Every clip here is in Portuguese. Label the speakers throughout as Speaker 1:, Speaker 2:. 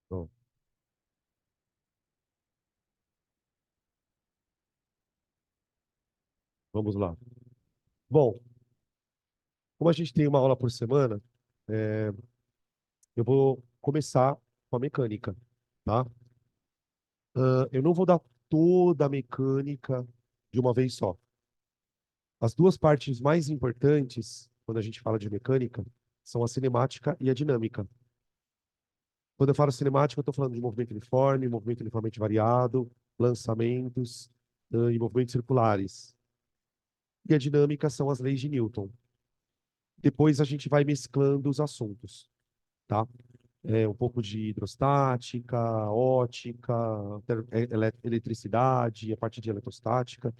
Speaker 1: Bom, vamos lá. Bom, como a gente tem uma aula por semana, é, eu vou começar com a mecânica, tá? Eu não vou dar toda a mecânica de uma vez só. As duas partes mais importantes, quando a gente fala de mecânica, são a cinemática e a dinâmica. Quando eu falo cinemática, eu estou falando de movimento uniformemente variado, lançamentos, e movimentos circulares. E a dinâmica são as leis de Newton. Depois a gente vai mesclando os assuntos, tá? Um pouco de hidrostática, ótica, eletricidade, a parte de eletrostática,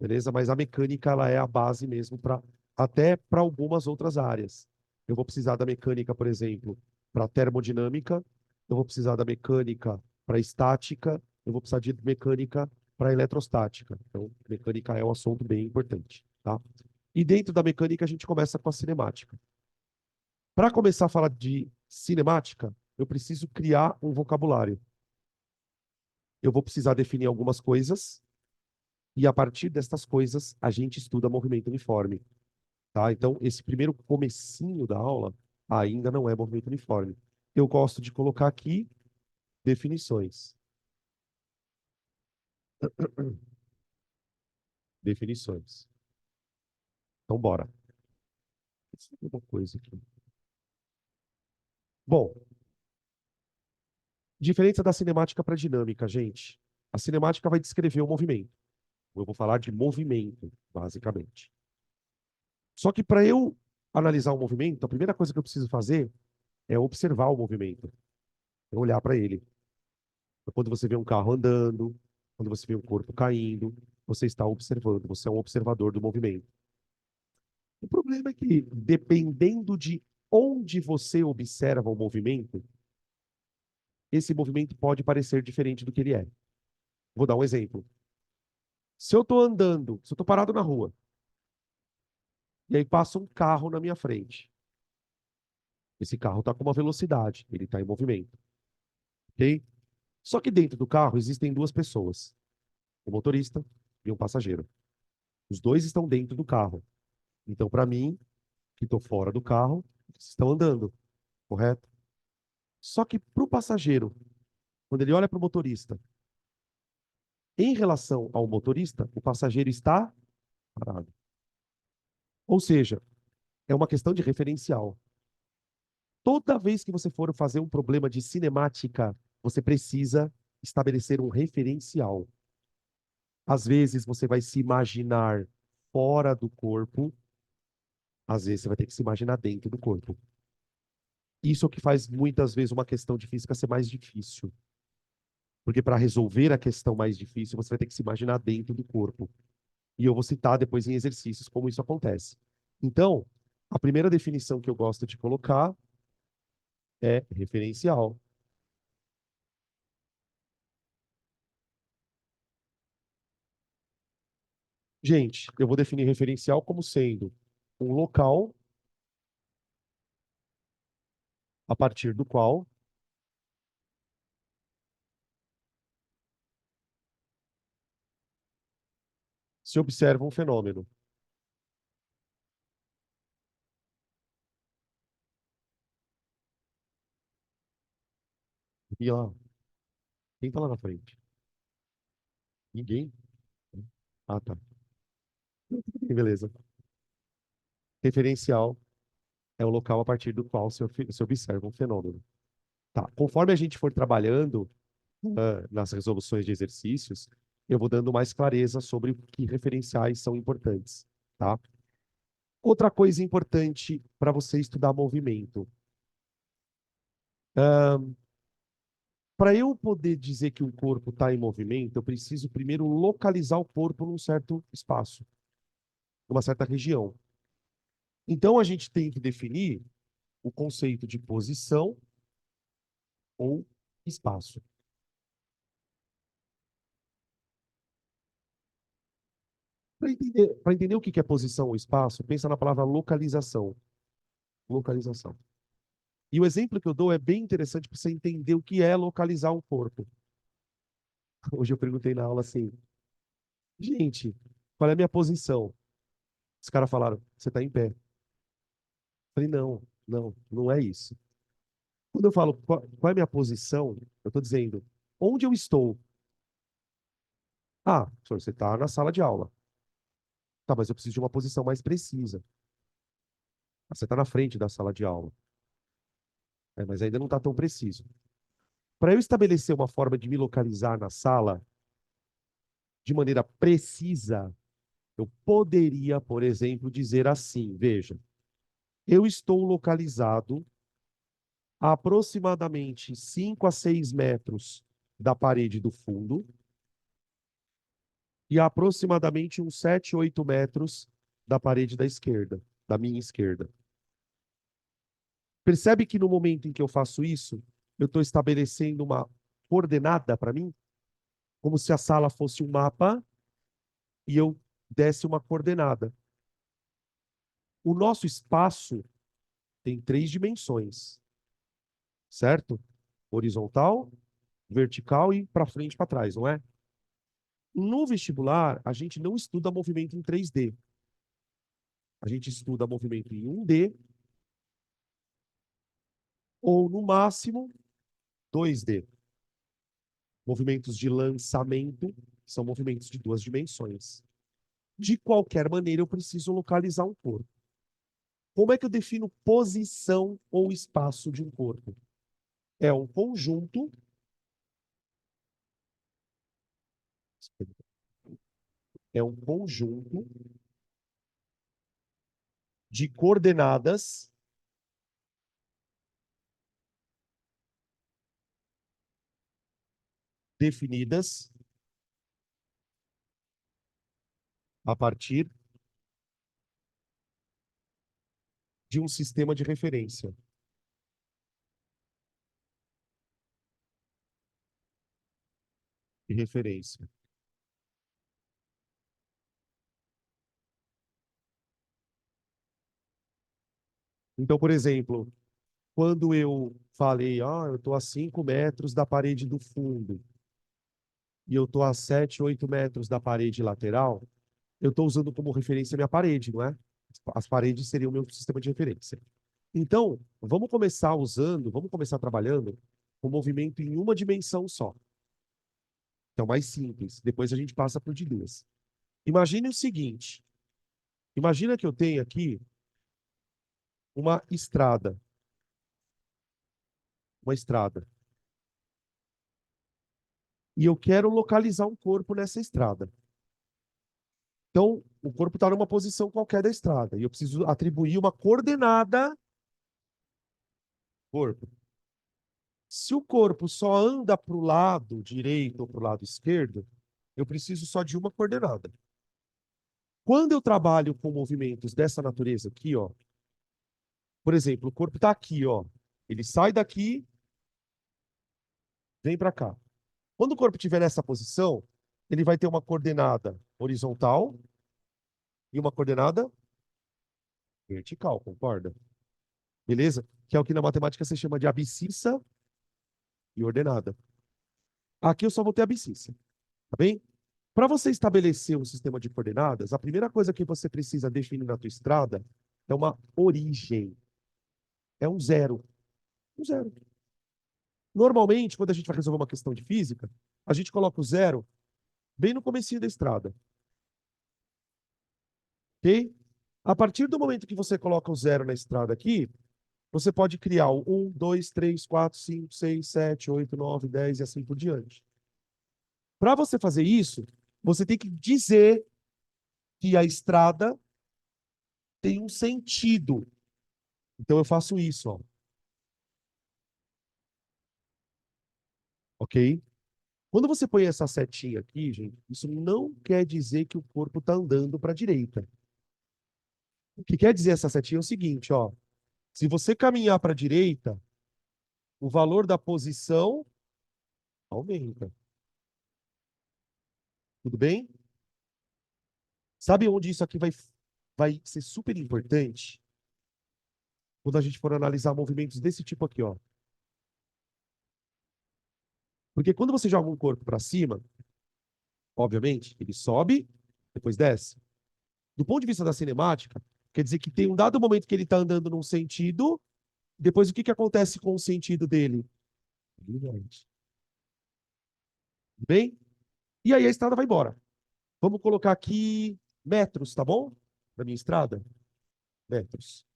Speaker 1: beleza? Mas a mecânica, ela é a base mesmo para até para algumas outras áreas. Eu vou precisar da mecânica, por exemplo, para termodinâmica, eu vou precisar da mecânica para estática, eu vou precisar de mecânica para eletrostática. Então, mecânica é um assunto bem importante, tá? E dentro da mecânica, a gente começa com a cinemática. Para começar a falar de cinemática, eu preciso criar um vocabulário. Eu vou precisar definir algumas coisas e a partir destas coisas a gente estuda movimento uniforme, tá? Então, esse primeiro comecinho da aula ainda não é movimento uniforme. Eu gosto de colocar aqui definições. Definições. Então, bora. Uma coisa aqui. Bom, diferença da cinemática para dinâmica, gente. A cinemática vai descrever o movimento. Eu vou falar de movimento, basicamente. Só que para eu analisar o movimento, a primeira coisa que eu preciso fazer é observar o movimento, é olhar para ele. Então, quando você vê um carro andando, quando você vê um corpo caindo, você está observando, você é um observador do movimento. O problema é que, dependendo de onde você observa o movimento, esse movimento pode parecer diferente do que ele é. Vou dar um exemplo. Se eu estou andando, se eu estou parado na rua, e aí passa um carro na minha frente, esse carro está com uma velocidade, ele está em movimento, ok? Só que dentro do carro existem duas pessoas, o motorista e um passageiro. Os dois estão dentro do carro. Então, para mim, que estou fora do carro, eles estão andando, correto? Só que para o passageiro, quando ele olha para o motorista, em relação ao motorista, o passageiro está parado. Ou seja, é uma questão de referencial. Toda vez que você for fazer um problema de cinemática, você precisa estabelecer um referencial. Às vezes você vai se imaginar fora do corpo, às vezes você vai ter que se imaginar dentro do corpo. Isso é o que faz muitas vezes uma questão de física ser mais difícil. Porque para resolver a questão mais difícil, você vai ter que se imaginar dentro do corpo. E eu vou citar depois em exercícios como isso acontece. Então, a primeira definição que eu gosto de colocar é referencial. Gente, eu vou definir referencial como sendo um local a partir do qual se observa um fenômeno. E lá, quem está lá na frente? Ninguém? Ah, tá. Beleza. Referencial é o local a partir do qual se observa um fenômeno. Tá. Conforme a gente for trabalhando nas resoluções de exercícios, eu vou dando mais clareza sobre que referenciais são importantes, tá? Outra coisa importante para você estudar movimento. Para eu poder dizer que um corpo está em movimento, eu preciso primeiro localizar o corpo num certo espaço, numa certa região. Então a gente tem que definir o conceito de posição ou espaço. Para entender o que é posição ou espaço, pensa na palavra localização. Localização. E o exemplo que eu dou é bem interessante para você entender o que é localizar um corpo. Hoje eu perguntei na aula assim, gente, qual é a minha posição? Os caras falaram, você está em pé. Eu falei, não, não, não é isso. Quando eu falo qual é a minha posição, eu estou dizendo, onde eu estou? Ah, professor, você está na sala de aula. Tá, mas eu preciso de uma posição mais precisa. Ah, você está na frente da sala de aula. É, mas ainda não está tão preciso. Para eu estabelecer uma forma de me localizar na sala de maneira precisa, eu poderia, por exemplo, dizer assim: veja, eu estou localizado a aproximadamente 5 a 6 metros da parede do fundo e a aproximadamente uns 7, 8 metros da parede da esquerda, da minha esquerda. Percebe que no momento em que eu faço isso, eu estou estabelecendo uma coordenada para mim, como se a sala fosse um mapa e eu desse uma coordenada. O nosso espaço tem 3 dimensões, certo? Horizontal, vertical e para frente e para trás, não é? No vestibular, a gente não estuda movimento em 3D. A gente estuda movimento em 1D ou, no máximo, 2D. Movimentos de lançamento são movimentos de 2 dimensões. De qualquer maneira, eu preciso localizar um corpo. Como é que eu defino posição ou espaço de um corpo? É um conjunto, é um conjunto de coordenadas definidas a partir de um sistema de referência. De referência. Então, por exemplo, quando eu falei, eu estou a 5 metros da parede do fundo e eu estou a 7, 8 metros da parede lateral, eu estou usando como referência a minha parede, não é? As paredes seriam o meu sistema de referência. Então, vamos começar trabalhando com movimento em uma dimensão só. Então, mais simples. Depois a gente passa para o de duas. Imagine o seguinte: imagina que eu tenho aqui uma estrada. Uma estrada. E eu quero localizar um corpo nessa estrada. Então, o corpo está numa posição qualquer da estrada. E eu preciso atribuir uma coordenada ao corpo. Se o corpo só anda para o lado direito ou para o lado esquerdo, eu preciso só de uma coordenada. Quando eu trabalho com movimentos dessa natureza aqui, ó, por exemplo, o corpo está aqui, ó, ele sai daqui, vem para cá. Quando o corpo estiver nessa posição, ele vai ter uma coordenada horizontal e uma coordenada vertical, concorda? Beleza? Que é o que na matemática se chama de abscissa e ordenada. Aqui eu só vou ter abscissa, tá bem? Para você estabelecer um sistema de coordenadas, a primeira coisa que você precisa definir na tua estrada é uma origem. É um zero. Um zero. Normalmente, quando a gente vai resolver uma questão de física, a gente coloca o zero bem no comecinho da estrada. Ok? A partir do momento que você coloca o zero na estrada aqui, você pode criar o 1, 2, 3, 4, 5, 6, 7, 8, 9, 10 e assim por diante. Para você fazer isso, você tem que dizer que a estrada tem um sentido. Então eu faço isso, ó, ok? Quando você põe essa setinha aqui, gente, isso não quer dizer que o corpo está andando para a direita. O que quer dizer essa setinha é o seguinte, ó. Se você caminhar para a direita, o valor da posição aumenta. Tudo bem? Sabe onde isso aqui vai ser super importante? quando a gente for analisar movimentos desse tipo aqui, ó. Porque quando você joga um corpo para cima, obviamente, ele sobe, depois desce. Do ponto de vista da cinemática, quer dizer que tem um dado momento que ele está andando num sentido, depois o que que acontece com o sentido dele? Brilhante. Bem? E aí a estrada vai embora. Vamos colocar aqui metros, tá bom? Da minha estrada? Metros.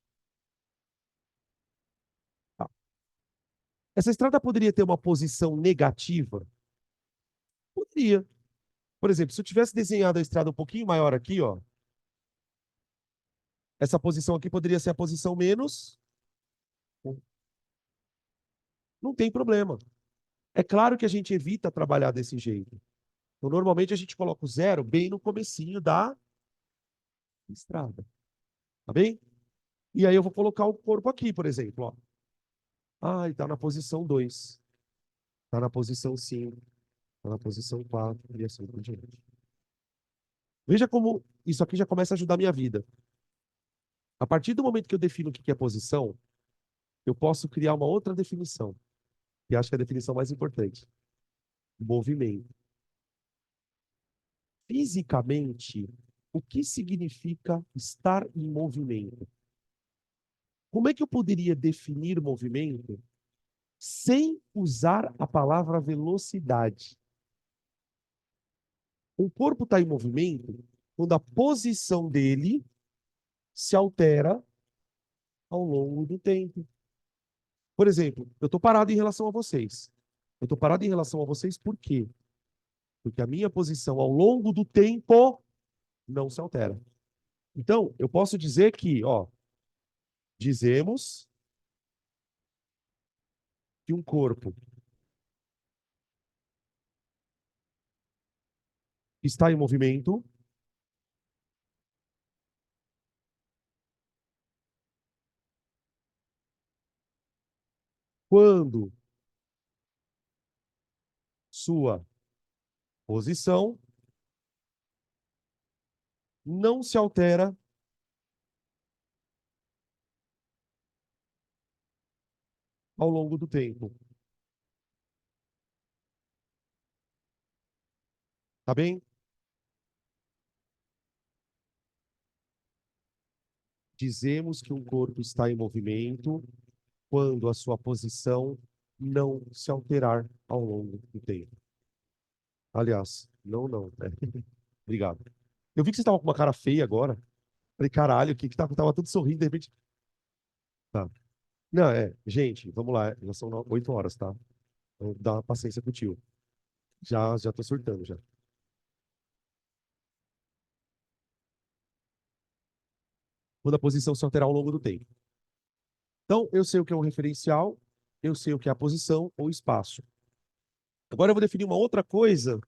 Speaker 1: Tá. Essa estrada poderia ter uma posição negativa? Poderia. Por exemplo, se eu tivesse desenhado a estrada um pouquinho maior aqui, ó, essa posição aqui poderia ser a posição menos 1. Não tem problema. É claro que a gente evita trabalhar desse jeito. Então, normalmente a gente coloca o zero bem no comecinho da estrada. Tá bem? E aí eu vou colocar o corpo aqui, por exemplo. Ó. Ah, está na posição 2. Está na posição 5. Está na posição 4. E assim por diante. Veja como isso aqui já começa a ajudar a minha vida. A partir do momento que eu defino o que é posição, eu posso criar uma outra definição, que acho que é a definição mais importante. Movimento. Fisicamente, o que significa estar em movimento? Como é que eu poderia definir movimento sem usar a palavra velocidade? O corpo está em movimento quando a posição dele se altera ao longo do tempo. Por exemplo, eu estou parado em relação a vocês. Eu estou parado em relação a vocês por quê? Porque a minha posição ao longo do tempo não se altera. Então, eu posso dizer que, ó, dizemos que um corpo está em movimento quando sua posição não se altera ao longo do tempo. Tá bem? Dizemos que um corpo está em movimento quando a sua posição não se alterar ao longo do tempo. Aliás, não, não. Obrigado. Eu vi que você estava com uma cara feia agora. Falei, caralho, o que que tá? Tava tudo sorrindo, de repente. Tá. Não, gente, vamos lá. Já são 8 horas, tá? Então, dá uma paciência com o tio. Já tô surtando já. Quando a posição se alterar ao longo do tempo. Então, eu sei o que é um referencial, eu sei o que é a posição ou espaço. Agora eu vou definir uma outra coisa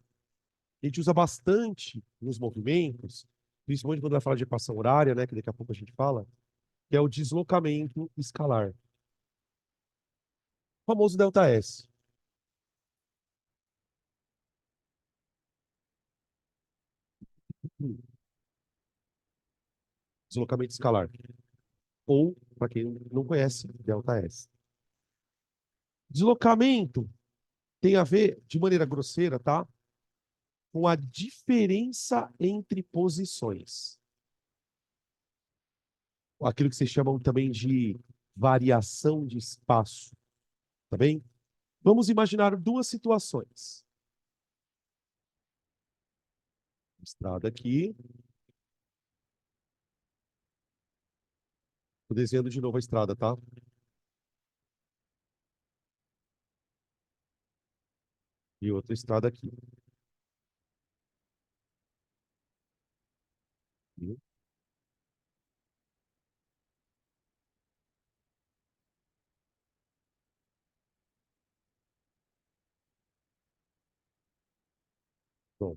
Speaker 1: que a gente usa bastante nos movimentos, principalmente quando vai falar de equação horária, né, que daqui a pouco a gente fala, que é o deslocamento escalar. O famoso ΔS. Deslocamento escalar. Ou, para quem não conhece, ΔS. Deslocamento tem a ver, de maneira grosseira, tá? Com a diferença entre posições. Aquilo que vocês chamam também de variação de espaço, tá bem? Vamos imaginar duas situações. Estrada aqui. Estou desenhando de novo a estrada, tá? E outra estrada aqui. Viu? Bom,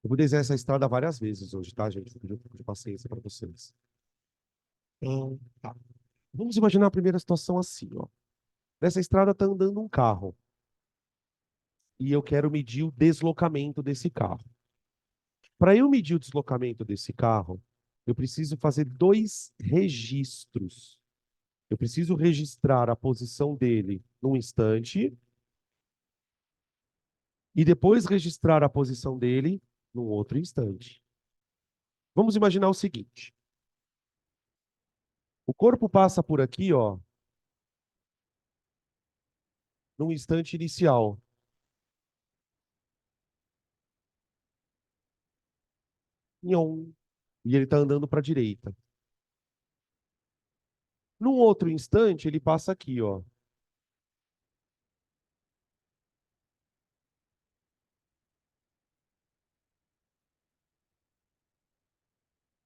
Speaker 1: eu vou desenhar essa estrada várias vezes hoje, tá, gente? Vou pedir um pouco de paciência para vocês. Tá. Vamos imaginar a primeira situação assim, ó. Nessa estrada está andando um carro. E eu quero medir o deslocamento desse carro. Para eu medir o deslocamento desse carro, eu preciso fazer dois registros. Eu preciso registrar a posição dele num instante e depois registrar a posição dele num outro instante. Vamos imaginar o seguinte: o corpo passa por aqui, ó, num instante inicial. Nhon, e ele está andando para a direita. Num outro instante, ele passa aqui, ó.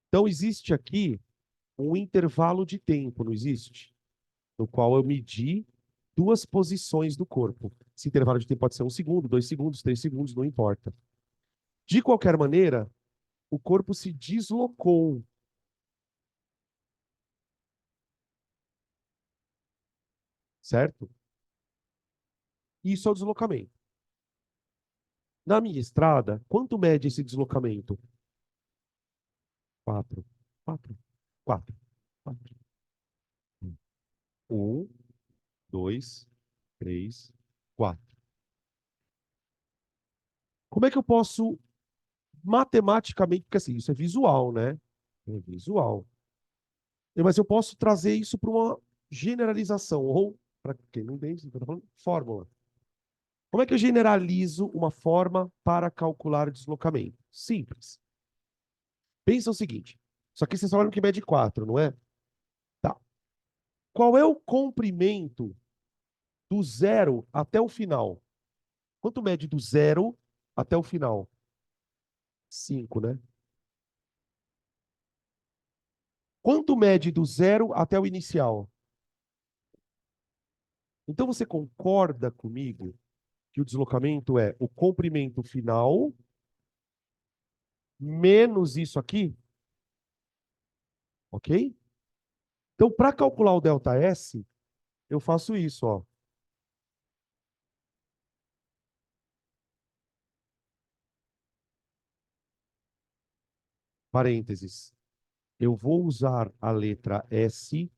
Speaker 1: Então, existe aqui um intervalo de tempo, não existe? No qual eu medi duas posições do corpo. Esse intervalo de tempo pode ser 1 segundo, 2 segundos, 3 segundos, não importa. De qualquer maneira, o corpo se deslocou. Certo? Isso é o deslocamento. Na minha estrada, quanto mede esse deslocamento? 4, 4, 4, 4. 1, 2, 3, 4. Como é que eu posso matematicamente, porque assim, isso é visual, né? É visual. Mas eu posso trazer isso para uma generalização, ou, para quem não entende, eu tô falando, fórmula. Como é que eu generalizo uma forma para calcular o deslocamento? Simples. Pensa o seguinte: isso aqui vocês falaram que mede 4, não é? Tá. Qual é o comprimento do zero até o final? Quanto mede do zero até o final? 5, né? Quanto mede do zero até o inicial? Então você concorda comigo que o deslocamento é o comprimento final menos isso aqui? Ok? Então, para calcular o ΔS, eu faço isso, ó. Parênteses. Eu vou usar a letra S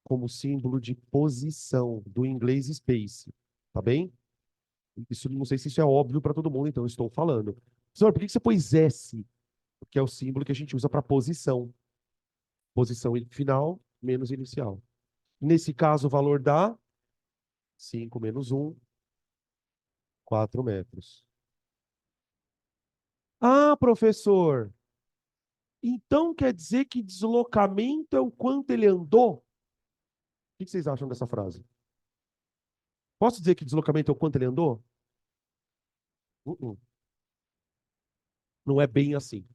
Speaker 1: como símbolo de posição do inglês space, tá bem? Isso não sei se isso é óbvio para todo mundo, então eu estou falando. Senhor, por que você pôs S? Porque é o símbolo que a gente usa para posição. Posição final menos inicial. Nesse caso, o valor dá 5 menos 1, 4 metros. Ah, professor, então quer dizer que deslocamento é o quanto ele andou? O que vocês acham dessa frase? Posso dizer que deslocamento é o quanto ele andou? Não é bem assim.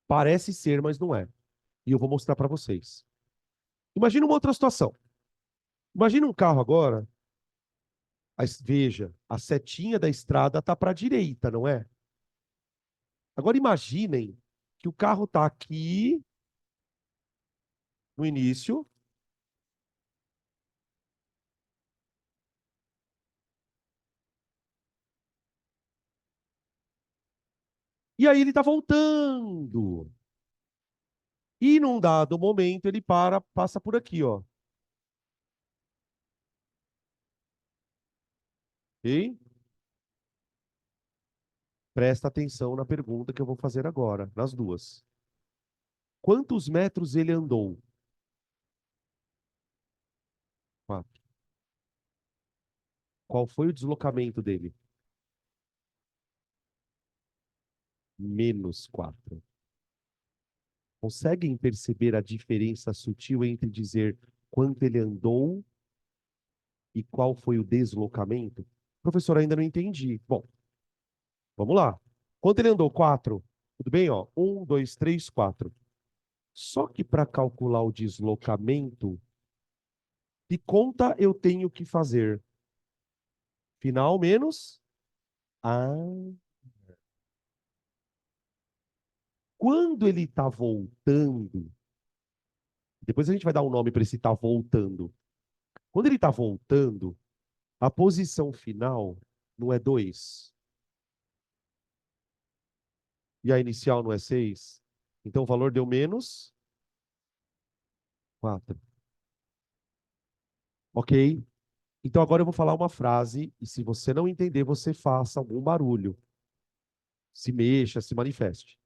Speaker 1: Parece ser, mas não é. E eu vou mostrar para vocês. Imagina uma outra situação. Imagina um carro agora. Veja, a setinha da estrada está para a direita, não é? Agora imaginem que o carro está aqui no início. E aí ele está voltando. E num dado momento ele passa por aqui, ó. Ok? Presta atenção na pergunta que eu vou fazer agora, nas duas. Quantos metros ele andou? 4. Qual foi o deslocamento dele? -4. Conseguem perceber a diferença sutil entre dizer quanto ele andou e qual foi o deslocamento? Professor, ainda não entendi. Bom, vamos lá. Quanto ele andou? 4. Tudo bem, ó? 1, 2, 3, 4. Só que para calcular o deslocamento, que conta eu tenho que fazer? Final menos? Ah, quando ele está voltando, depois a gente vai dar um nome para esse tá voltando. Quando ele está voltando, a posição final não é 2 e a inicial não é 6. Então o valor deu menos 4. Ok? Então agora eu vou falar uma frase e se você não entender, você faça algum barulho. Se mexa, se manifeste.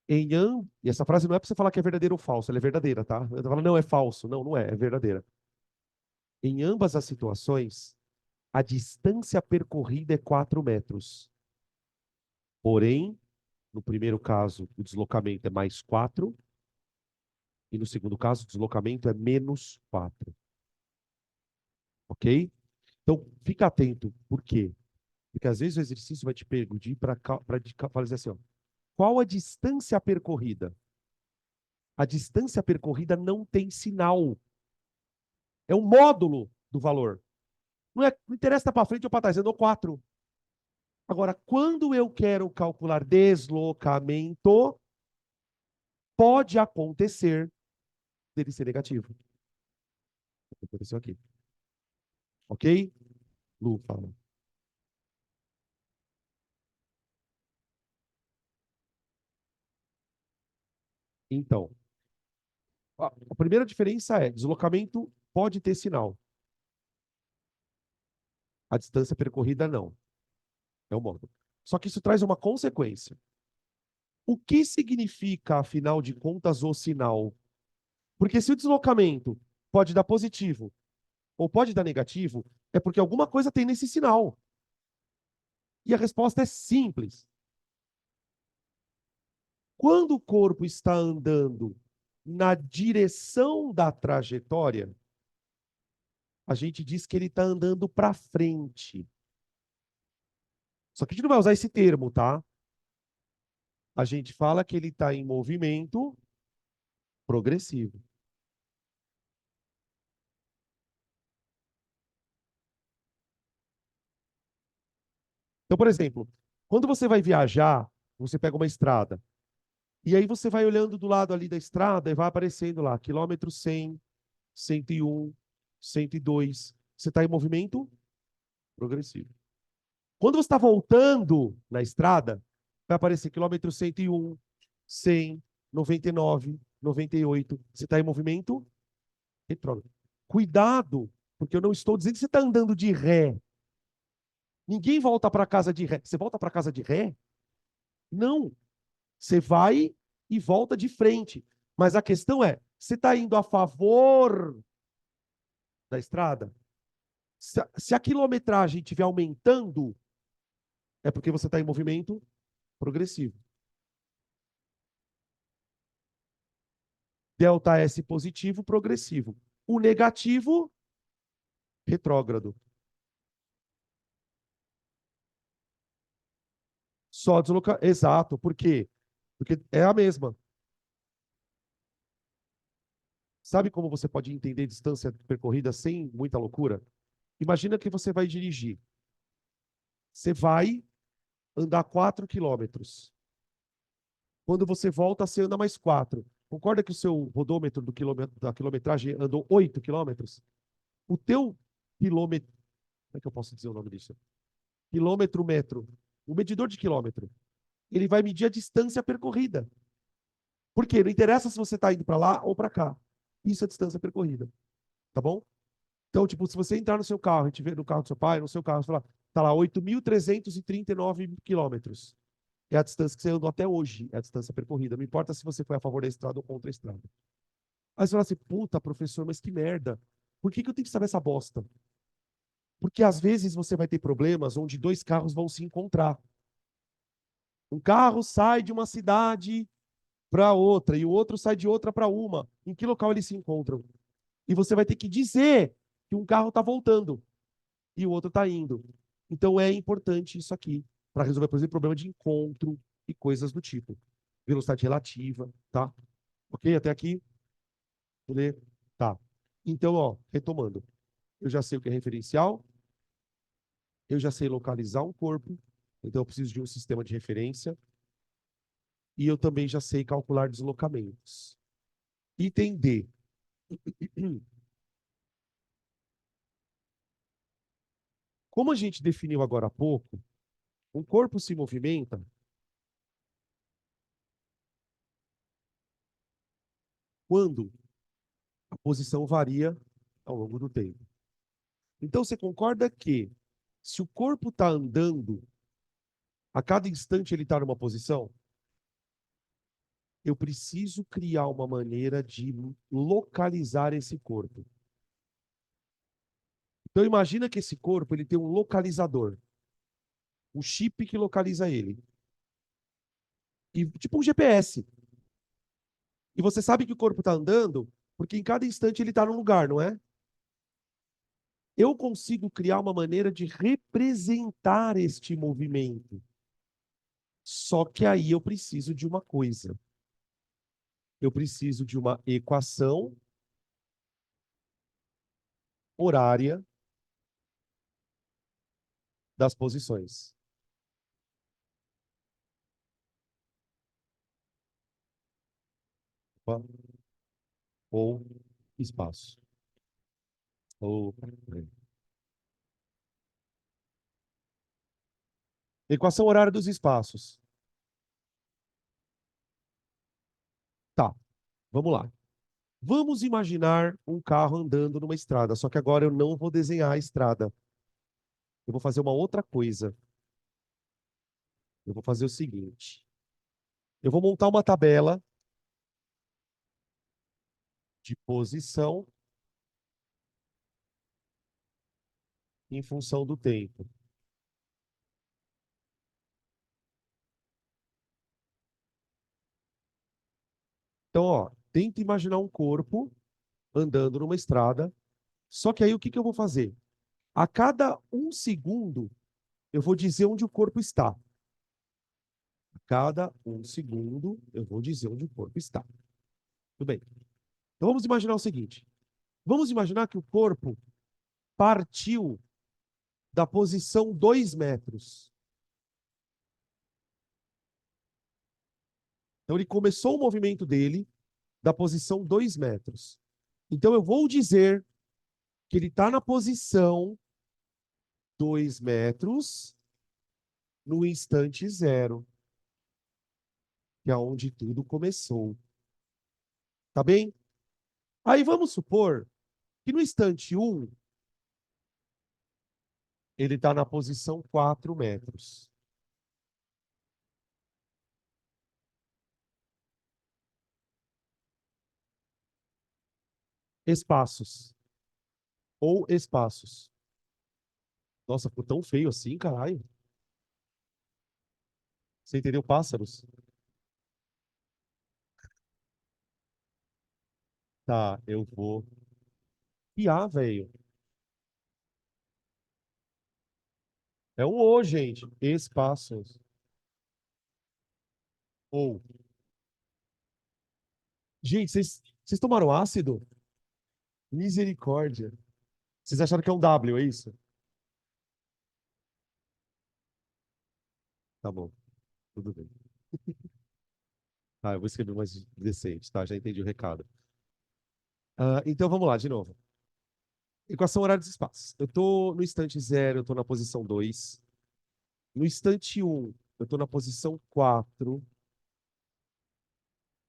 Speaker 1: E essa frase não é para você falar que é verdadeira ou falso, ela é verdadeira, tá? Eu tô falando, não, é falso. Não, não é, é verdadeira. Em ambas as situações, a distância percorrida é 4 metros. Porém, no primeiro caso, o deslocamento é mais 4, e no segundo caso, o deslocamento é menos 4. Ok? Então, fica atento. Por quê? Porque às vezes o exercício vai te pedir para fazer assim, ó. Qual a distância percorrida? A distância percorrida não tem sinal. É um módulo do valor. Não interessa para frente ou para trás, eu dou 4. Agora, quando eu quero calcular deslocamento, pode acontecer dele ser negativo. Aconteceu aqui. Ok? Lu, fala. Então, a primeira diferença é, deslocamento pode ter sinal. A distância percorrida não. É o módulo. Só que isso traz uma consequência. O que significa, afinal de contas, o sinal? Porque se o deslocamento pode dar positivo ou pode dar negativo, é porque alguma coisa tem nesse sinal. E a resposta é simples. Quando o corpo está andando na direção da trajetória, a gente diz que ele está andando para frente. Só que a gente não vai usar esse termo, tá? A gente fala que ele está em movimento progressivo. Então, por exemplo, quando você vai viajar, você pega uma estrada, e aí você vai olhando do lado ali da estrada e vai aparecendo lá, quilômetro 100, 101, 102. Você está em movimento progressivo. Quando você está voltando na estrada, vai aparecer quilômetro 101, 100, 99, 98. Você está em movimento retrógrado. Cuidado, porque eu não estou dizendo que você está andando de ré. Ninguém volta para casa de ré. Você volta para casa de ré? Não. Você vai e volta de frente. Mas a questão é, você está indo a favor da estrada? Se a quilometragem estiver aumentando, é porque você está em movimento progressivo. Delta S positivo, progressivo. O negativo, retrógrado. Só deslocar. Exato. Por quê? Porque é a mesma. Sabe como você pode entender distância percorrida sem muita loucura? Imagina que você vai dirigir. Você vai andar 4 quilômetros. Quando você volta, você anda mais 4. Concorda que o seu rodômetro da quilometragem andou 8 quilômetros? O teu quilômetro. Como é que eu posso dizer o nome disso? Quilômetro metro. O medidor de quilômetro. Ele vai medir a distância percorrida. Por quê? Não interessa se você está indo para lá ou para cá. Isso é distância percorrida. Tá bom? Então, tipo, se você entrar no seu carro, a gente vê no carro do seu pai, no seu carro, você fala, tá lá 8.339 quilômetros. É a distância que você andou até hoje, é a distância percorrida. Não importa se você foi a favor da estrada ou contra a estrada. Aí você fala assim, puta, professor, mas que merda. Por que eu tenho que saber essa bosta? Porque às vezes você vai ter problemas onde dois carros vão se encontrar. Um carro sai de uma cidade para outra e o outro sai de outra para uma. Em que local eles se encontram? E você vai ter que dizer que um carro está voltando e o outro está indo. Então é importante isso aqui para resolver, por exemplo, problema de encontro e coisas do tipo. Velocidade relativa, tá? Ok? Até aqui? Beleza? Tá. Então, ó, retomando. Eu já sei o que é referencial, eu já sei localizar um corpo, então eu preciso de um sistema de referência, e eu também já sei calcular deslocamentos. Item D. Como a gente definiu agora há pouco, um corpo se movimenta quando a posição varia ao longo do tempo. Então, você concorda que se o corpo está andando, a cada instante ele está numa posição? Eu preciso criar uma maneira de localizar esse corpo. Então, imagina que esse corpo ele tem um localizador, um chip que localiza ele. E, tipo um GPS. E você sabe que o corpo está andando porque em cada instante ele está num lugar, não é? Eu consigo criar uma maneira de representar este movimento. Só que aí eu preciso de uma coisa. Eu preciso de uma equação horária das posições. Opa. Ou espaço. Ou... Equação horária dos espaços. Tá, vamos lá. Vamos imaginar um carro andando numa estrada, só que agora eu não vou desenhar a estrada. Eu vou fazer uma outra coisa. Eu vou fazer o seguinte. Eu vou montar uma tabela de posição em função do tempo. Então, ó, tenta imaginar um corpo andando numa estrada. Só que aí o que que eu vou fazer? A cada um segundo, eu vou dizer onde o corpo está. A cada um segundo, eu vou dizer onde o corpo está. Tudo bem. Então vamos imaginar o seguinte. Vamos imaginar que o corpo partiu da posição 2 metros. Então ele começou o movimento dele da posição 2 metros. Então eu vou dizer que ele está na posição 2 metros no instante zero, que é onde tudo começou. Tá bem? Aí vamos supor que no instante 1, ele está na posição 4 metros. Espaços. Ou espaços. Nossa, ficou tão feio assim, caralho. Você entendeu? Pássaros. Tá, eu vou. Piar, velho. É um O, gente. Espaços. Ou. Gente, vocês tomaram ácido? Misericórdia. Vocês acharam que é um W, é isso? Tá bom, tudo bem. Tá, eu vou escrever mais decente, tá? Já entendi o recado. Então vamos lá, de novo. Equação horária dos espaços. Eu estou no instante zero, eu estou na posição 2. No instante um, eu estou na posição 4.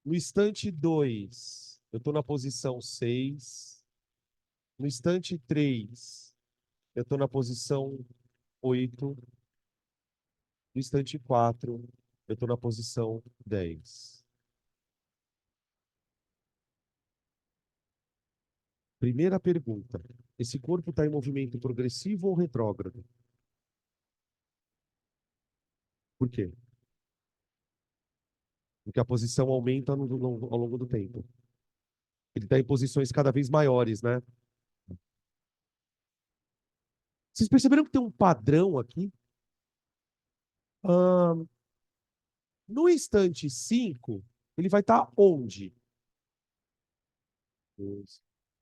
Speaker 1: No instante 2, eu estou na posição 6. No instante 3, eu estou na posição 8. No instante 4, eu estou na posição 10. Primeira pergunta. Esse corpo está em movimento progressivo ou retrógrado? Por quê? Porque a posição aumenta ao longo do tempo. Ele está em posições cada vez maiores, né? Vocês perceberam que tem um padrão aqui? Ah, no instante 5, ele vai estar onde?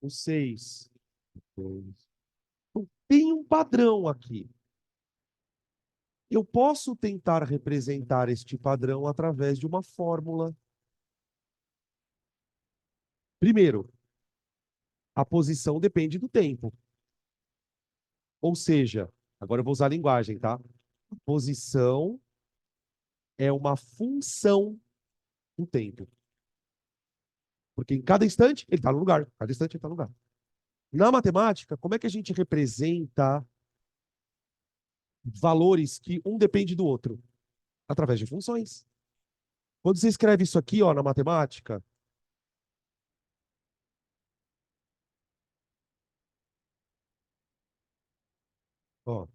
Speaker 1: O 6. Então, tem um padrão aqui. Eu posso tentar representar este padrão através de uma fórmula. Primeiro, a posição depende do tempo. Ou seja, agora eu vou usar a linguagem, tá? A posição é uma função do tempo. Porque em cada instante ele está no lugar. Cada instante ele está no lugar. Na matemática, como é que a gente representa valores que um depende do outro? Através de funções. Quando você escreve isso aqui, ó, na matemática, ó, o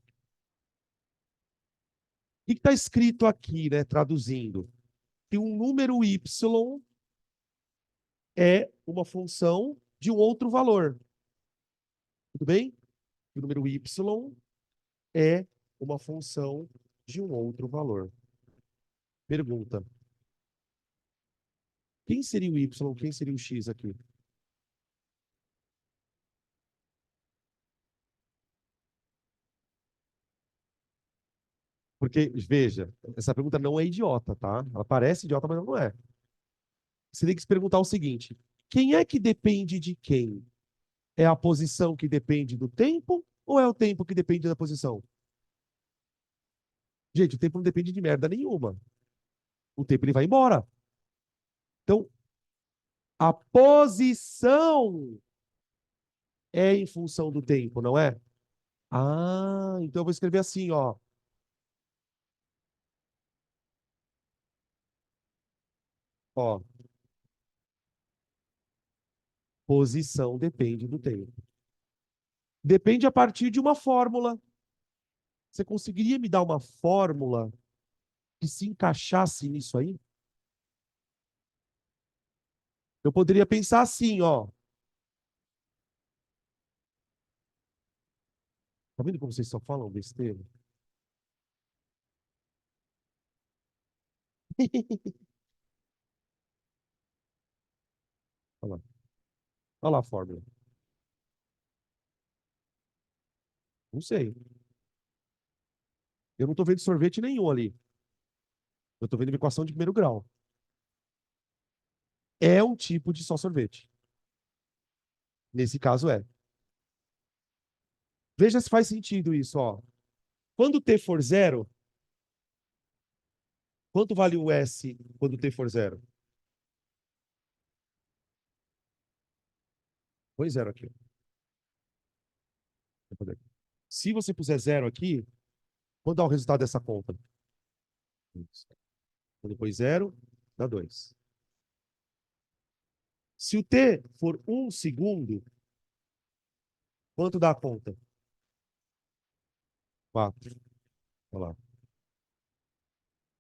Speaker 1: que está escrito aqui, né, traduzindo? Que um número y é uma função de um outro valor. Tudo bem? O número y é uma função de um outro valor. Pergunta: quem seria o y? Quem seria o x aqui? Porque, veja, essa pergunta não é idiota, tá? Ela parece idiota, mas ela não é. Você tem que se perguntar o seguinte: quem é que depende de quem? É a posição que depende do tempo ou é o tempo que depende da posição? Gente, o tempo não depende de merda nenhuma. O tempo ele vai embora. Então, a posição é em função do tempo, não é? Ah, então eu vou escrever assim, ó. Ó, posição depende do tempo. Depende a partir de uma fórmula. Você conseguiria me dar uma fórmula que se encaixasse nisso aí? Eu poderia pensar assim, ó. Tá vendo como vocês só falam besteira? Olha lá, olha lá a fórmula. Não sei. Eu não estou vendo sorvete nenhum ali. Eu estou vendo uma equação de primeiro grau. É um tipo de só sorvete. Nesse caso é. Veja se faz sentido isso, ó. Quando t for zero, quanto vale o S quando t for zero? Põe zero aqui. Se você puser zero aqui, quando dá o resultado dessa conta? Quando põe zero, dá 2. Se o t for 1 segundo, quanto dá a conta? 4. Olha lá.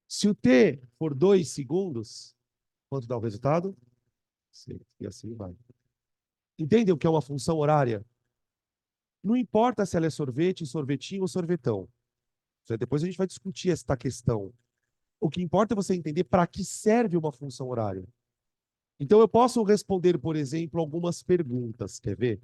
Speaker 1: Se o t for 2 segundos, quanto dá o resultado? 6. E assim vai. Entendem o que é uma função horária? Não importa se ela é sorvete, sorvetinho ou sorvetão. Depois a gente vai discutir esta questão. O que importa é você entender para que serve uma função horária. Então eu posso responder, por exemplo, algumas perguntas. Quer ver?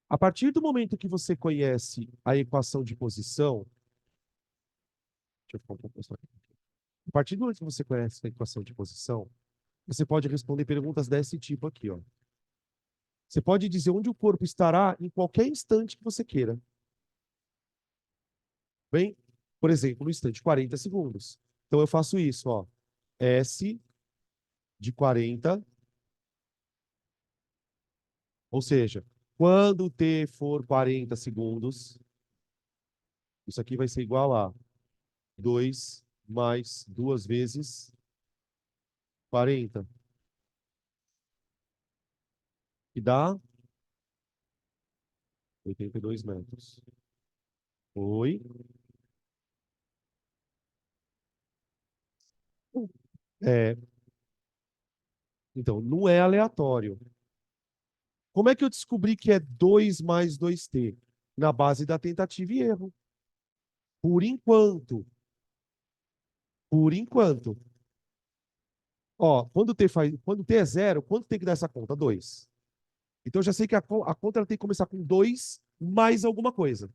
Speaker 1: A partir do momento que você conhece a equação de posição, deixa eu ficar um pouco mais aqui. A partir do momento que você conhece a equação de posição, você pode responder perguntas desse tipo aqui, ó. Você pode dizer onde o corpo estará em qualquer instante que você queira. Bem, por exemplo, no instante 40 segundos. Então eu faço isso, ó. S de 40, ou seja, quando t for 40 segundos, isso aqui vai ser igual a 2 mais 2 vezes 40, que dá 82 metros. Oi? É, então, não é aleatório. Como é que eu descobri que é 2 mais 2t? Na base da tentativa e erro. Por enquanto. Por enquanto. Ó, quando T é zero, quanto tem que dar essa conta? 2. Então eu já sei que a conta ela tem que começar com 2 mais alguma coisa.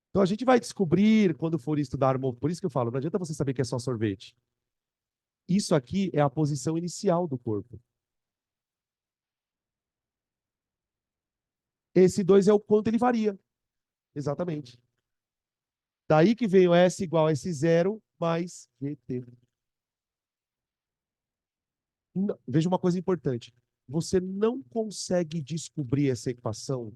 Speaker 1: Então a gente vai descobrir quando for estudar, por isso que eu falo, não adianta você saber que é só sorvete. Isso aqui é a posição inicial do corpo. Esse 2 é o quanto ele varia. Exatamente. Daí que vem o S igual a S0 mais GT. Veja uma coisa importante. Você não consegue descobrir essa equação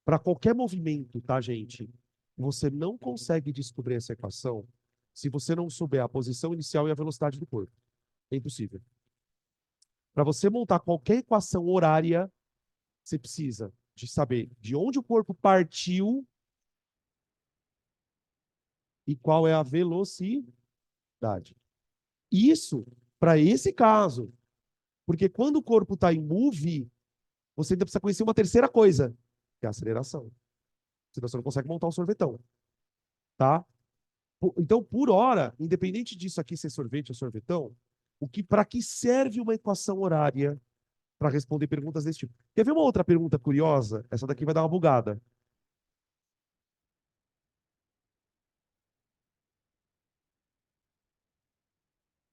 Speaker 1: para qualquer movimento, tá, gente? Você não consegue descobrir essa equação se você não souber a posição inicial e a velocidade do corpo. É impossível. Para você montar qualquer equação horária, você precisa de saber de onde o corpo partiu e qual é a velocidade. Isso para esse caso. Porque quando o corpo está em move, você ainda precisa conhecer uma terceira coisa, que é a aceleração. Senão você não consegue montar um sorvetão. Tá? Então, por hora, independente disso aqui ser sorvete ou sorvetão, para que serve uma equação horária para responder perguntas desse tipo? Quer ver uma outra pergunta curiosa? Essa daqui vai dar uma bugada.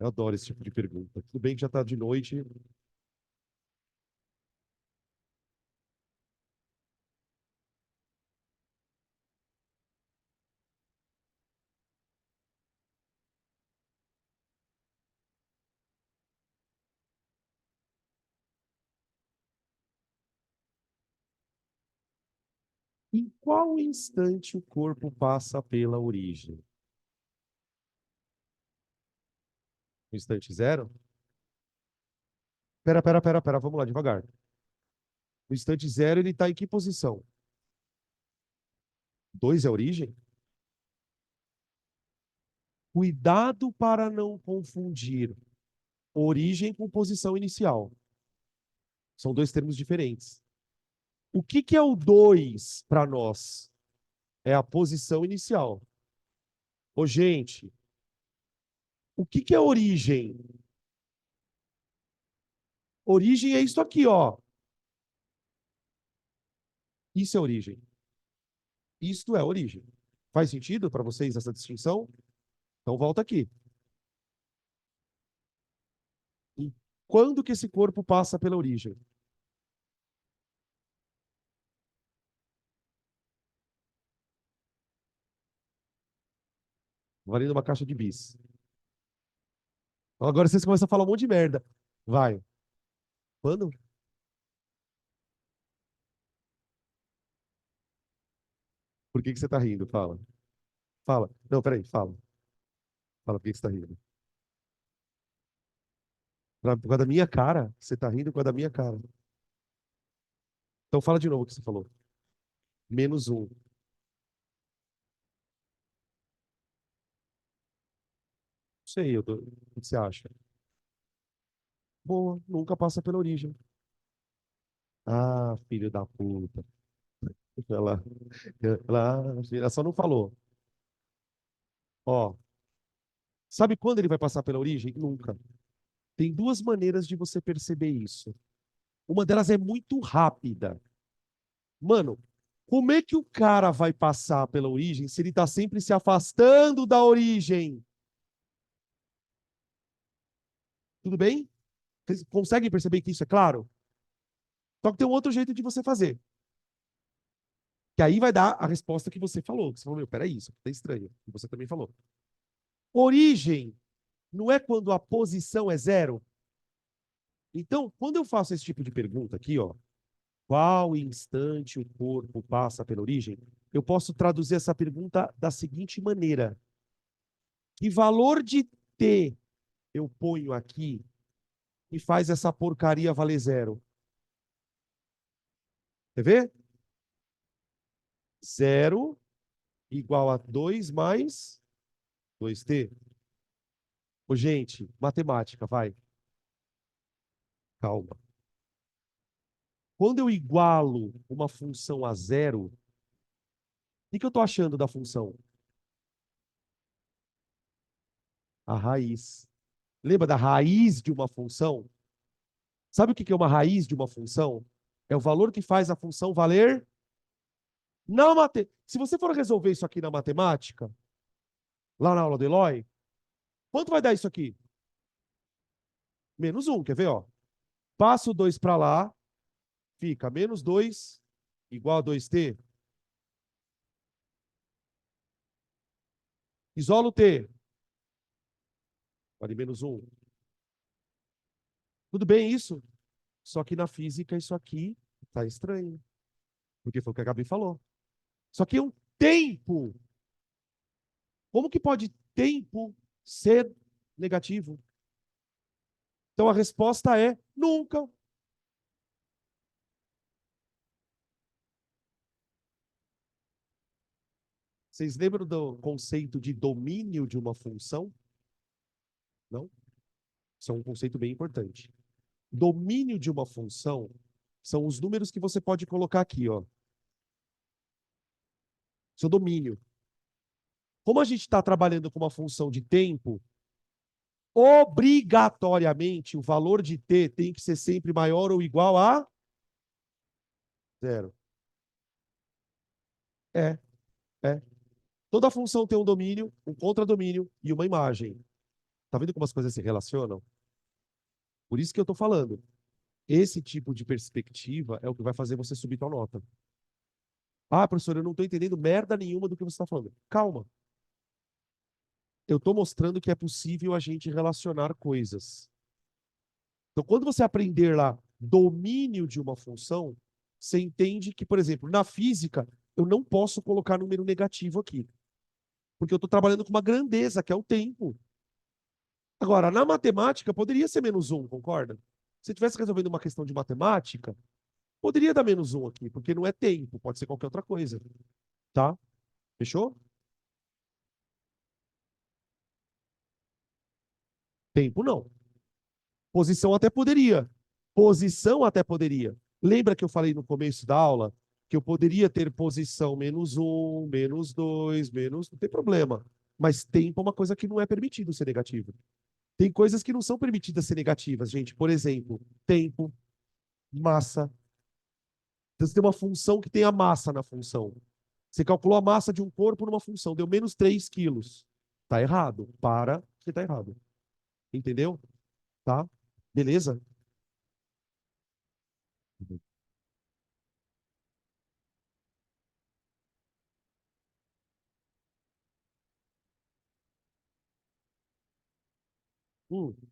Speaker 1: Eu adoro esse tipo de pergunta. Tudo bem que já está de noite. Em qual instante o corpo passa pela origem? No instante zero? Pera, vamos lá devagar. No instante zero, ele está em que posição? 2 é a origem? Cuidado para não confundir origem com posição inicial. São dois termos diferentes. O que é o 2 para nós? É a posição inicial. Ô, gente, o que é origem? Origem é isso aqui, ó. Isso é origem. Isto é origem. Faz sentido para vocês essa distinção? Então volta aqui. E quando que esse corpo passa pela origem? Valendo uma caixa de bis. Então, agora vocês começam a falar um monte de merda. Vai. Quando? Por que você tá rindo? Fala. Fala. Não, peraí, fala. Fala por que você tá rindo. Por causa da minha cara? Você tá rindo por causa da minha cara. Então fala de novo o que você falou. Menos um. Não sei, o que você acha? Boa, nunca passa pela origem. Ah, filho da puta. Ela, ela só não falou. Ó, sabe quando ele vai passar pela origem? Nunca. Tem duas maneiras de você perceber isso. Uma delas é muito rápida. Mano, como é que o cara vai passar pela origem se ele está sempre se afastando da origem? Tudo bem? Vocês conseguem perceber que isso é claro? Só que tem um outro jeito de você fazer. Que aí vai dar a resposta que você falou. Que você falou, meu, peraí, isso tá estranho. E você também falou. Origem não é quando a posição é zero? Então, quando eu faço esse tipo de pergunta aqui, ó, qual instante o corpo passa pela origem? Eu posso traduzir essa pergunta da seguinte maneira: que valor de t eu ponho aqui e faz essa porcaria valer zero? Quer ver? Zero igual a 2 mais 2t. Ô, gente, matemática, vai. Calma. Quando eu igualo uma função a zero, o que eu estou achando da função? A raiz. Lembra da raiz de uma função? Sabe o que é uma raiz de uma função? É o valor que faz a função valer na matemática. Se você for resolver isso aqui na matemática, lá na aula do Eloy, quanto vai dar isso aqui? Menos um, quer ver? Ó? Passa o 2 para lá, fica menos 2 igual a 2t. Isola o t, vale menos um. Tudo bem isso? Só que na física isso aqui está estranho, porque foi o que a Gabi falou. Só que é um tempo. Como que pode tempo ser negativo? Então a resposta é nunca. Vocês lembram do conceito de domínio de uma função? Não? Isso é um conceito bem importante. Domínio de uma função são os números que você pode colocar aqui, ó. Seu domínio. Como a gente está trabalhando com uma função de tempo, obrigatoriamente o valor de t tem que ser sempre maior ou igual a zero. É, é. Toda função tem um domínio, um contradomínio e uma imagem. Tá vendo como as coisas se relacionam? Por isso que eu estou falando. Esse tipo de perspectiva é o que vai fazer você subir tua nota. Ah, professor, eu não estou entendendo merda nenhuma do que você está falando. Calma. Eu estou mostrando que é possível a gente relacionar coisas. Então, quando você aprender lá domínio de uma função, você entende que, por exemplo, na física, eu não posso colocar número negativo aqui. Porque eu estou trabalhando com uma grandeza, que é o tempo. Agora, na matemática, poderia ser menos um, concorda? Se eu estivesse resolvendo uma questão de matemática, poderia dar menos um aqui, porque não é tempo, pode ser qualquer outra coisa. Tá? Fechou? Tempo não. Posição até poderia. Posição até poderia. Lembra que eu falei no começo da aula que eu poderia ter posição menos um, menos dois, menos. Não tem problema. Mas tempo é uma coisa que não é permitido ser negativo. Tem coisas que não são permitidas ser negativas, gente. Por exemplo, tempo, massa. Então, você tem uma função que tem a massa na função. Você calculou a massa de um corpo numa função, deu menos 3 quilos. Tá errado. Para, que tá errado. Entendeu? Tá? Beleza? Hum, deixa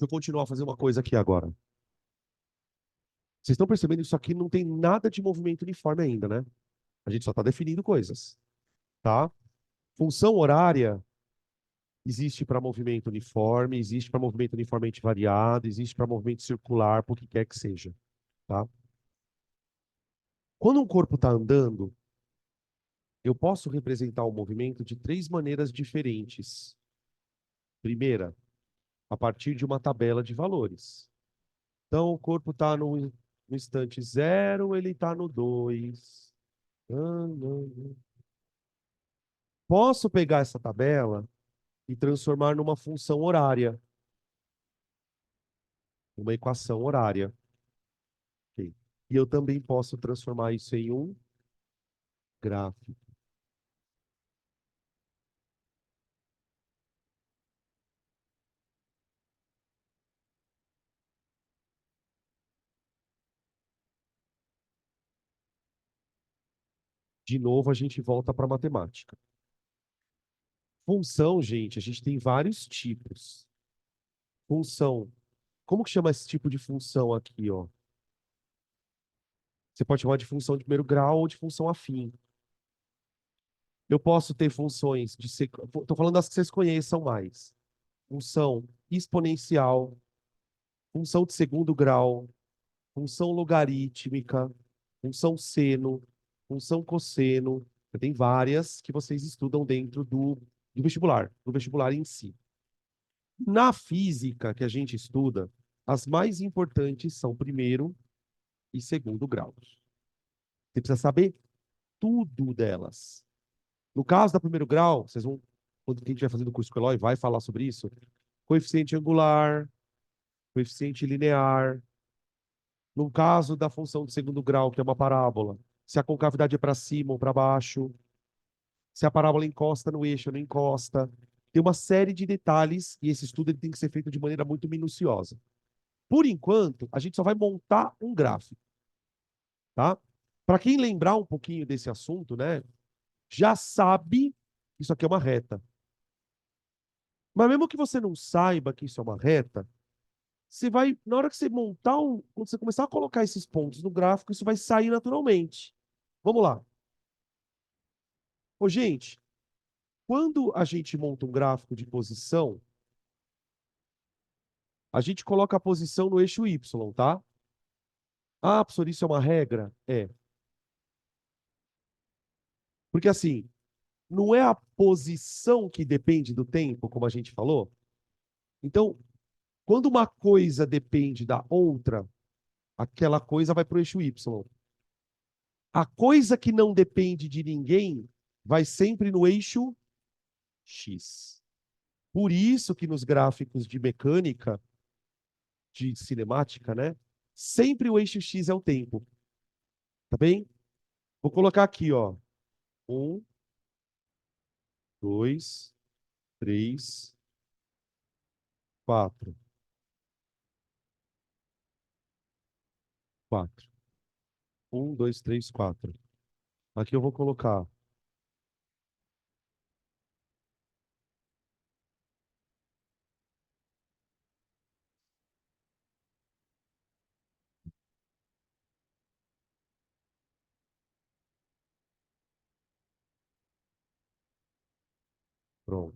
Speaker 1: eu continuar a fazer uma coisa aqui agora. Vocês estão percebendo que isso aqui não tem nada de movimento uniforme ainda, né? A gente só está definindo coisas, tá? Função horária existe para movimento uniforme, existe para movimento uniformemente variado, existe para movimento circular, por que quer que seja, tá? Quando um corpo está andando, eu posso representar o movimento de três maneiras diferentes. Primeira, a partir de uma tabela de valores. Então, o corpo está no instante zero, ele está no 2. Posso pegar essa tabela e transformar numa função horária, uma equação horária. Ok? E eu também posso transformar isso em um gráfico. De novo, a gente volta para a matemática. Função, gente, a gente tem vários tipos. Função. Como que chama esse tipo de função aqui, ó? Você pode chamar de função de primeiro grau ou de função afim. Eu posso ter funções de... Estou falando das que vocês conheçam mais. Função exponencial, função de segundo grau, função logarítmica, função seno, função cosseno. Tem várias que vocês estudam dentro do vestibular em si. Na física que a gente estuda, as mais importantes são primeiro e segundo graus. Você precisa saber tudo delas. No caso da primeiro grau, vocês vão quando quem estiver fazendo o curso com o Eloy vai falar sobre isso. Coeficiente angular, coeficiente linear. No caso da função de segundo grau, que é uma parábola, se a concavidade é para cima ou para baixo, se a parábola encosta no eixo ou não encosta. Tem uma série de detalhes e esse estudo ele tem que ser feito de maneira muito minuciosa. Por enquanto, a gente só vai montar um gráfico, tá? Para quem lembrar um pouquinho desse assunto, né, já sabe que isso aqui é uma reta. Mas mesmo que você não saiba que isso é uma reta, você vai, na hora que você montar quando você começar a colocar esses pontos no gráfico, isso vai sair naturalmente. Vamos lá. Ô, gente, quando a gente monta um gráfico de posição, a gente coloca a posição no eixo Y, tá? Ah, professor, isso é uma regra? É. Porque assim, não é a posição que depende do tempo, como a gente falou? Então, quando uma coisa depende da outra, aquela coisa vai para o eixo Y. A coisa que não depende de ninguém vai sempre no eixo X. Por isso que nos gráficos de mecânica, de cinemática, né? Sempre o eixo X é o tempo. Tá bem? Vou colocar aqui, ó. 1, 2, 3, 4. 4. 1, 2, 3, 4. Aqui eu vou colocar. Pronto.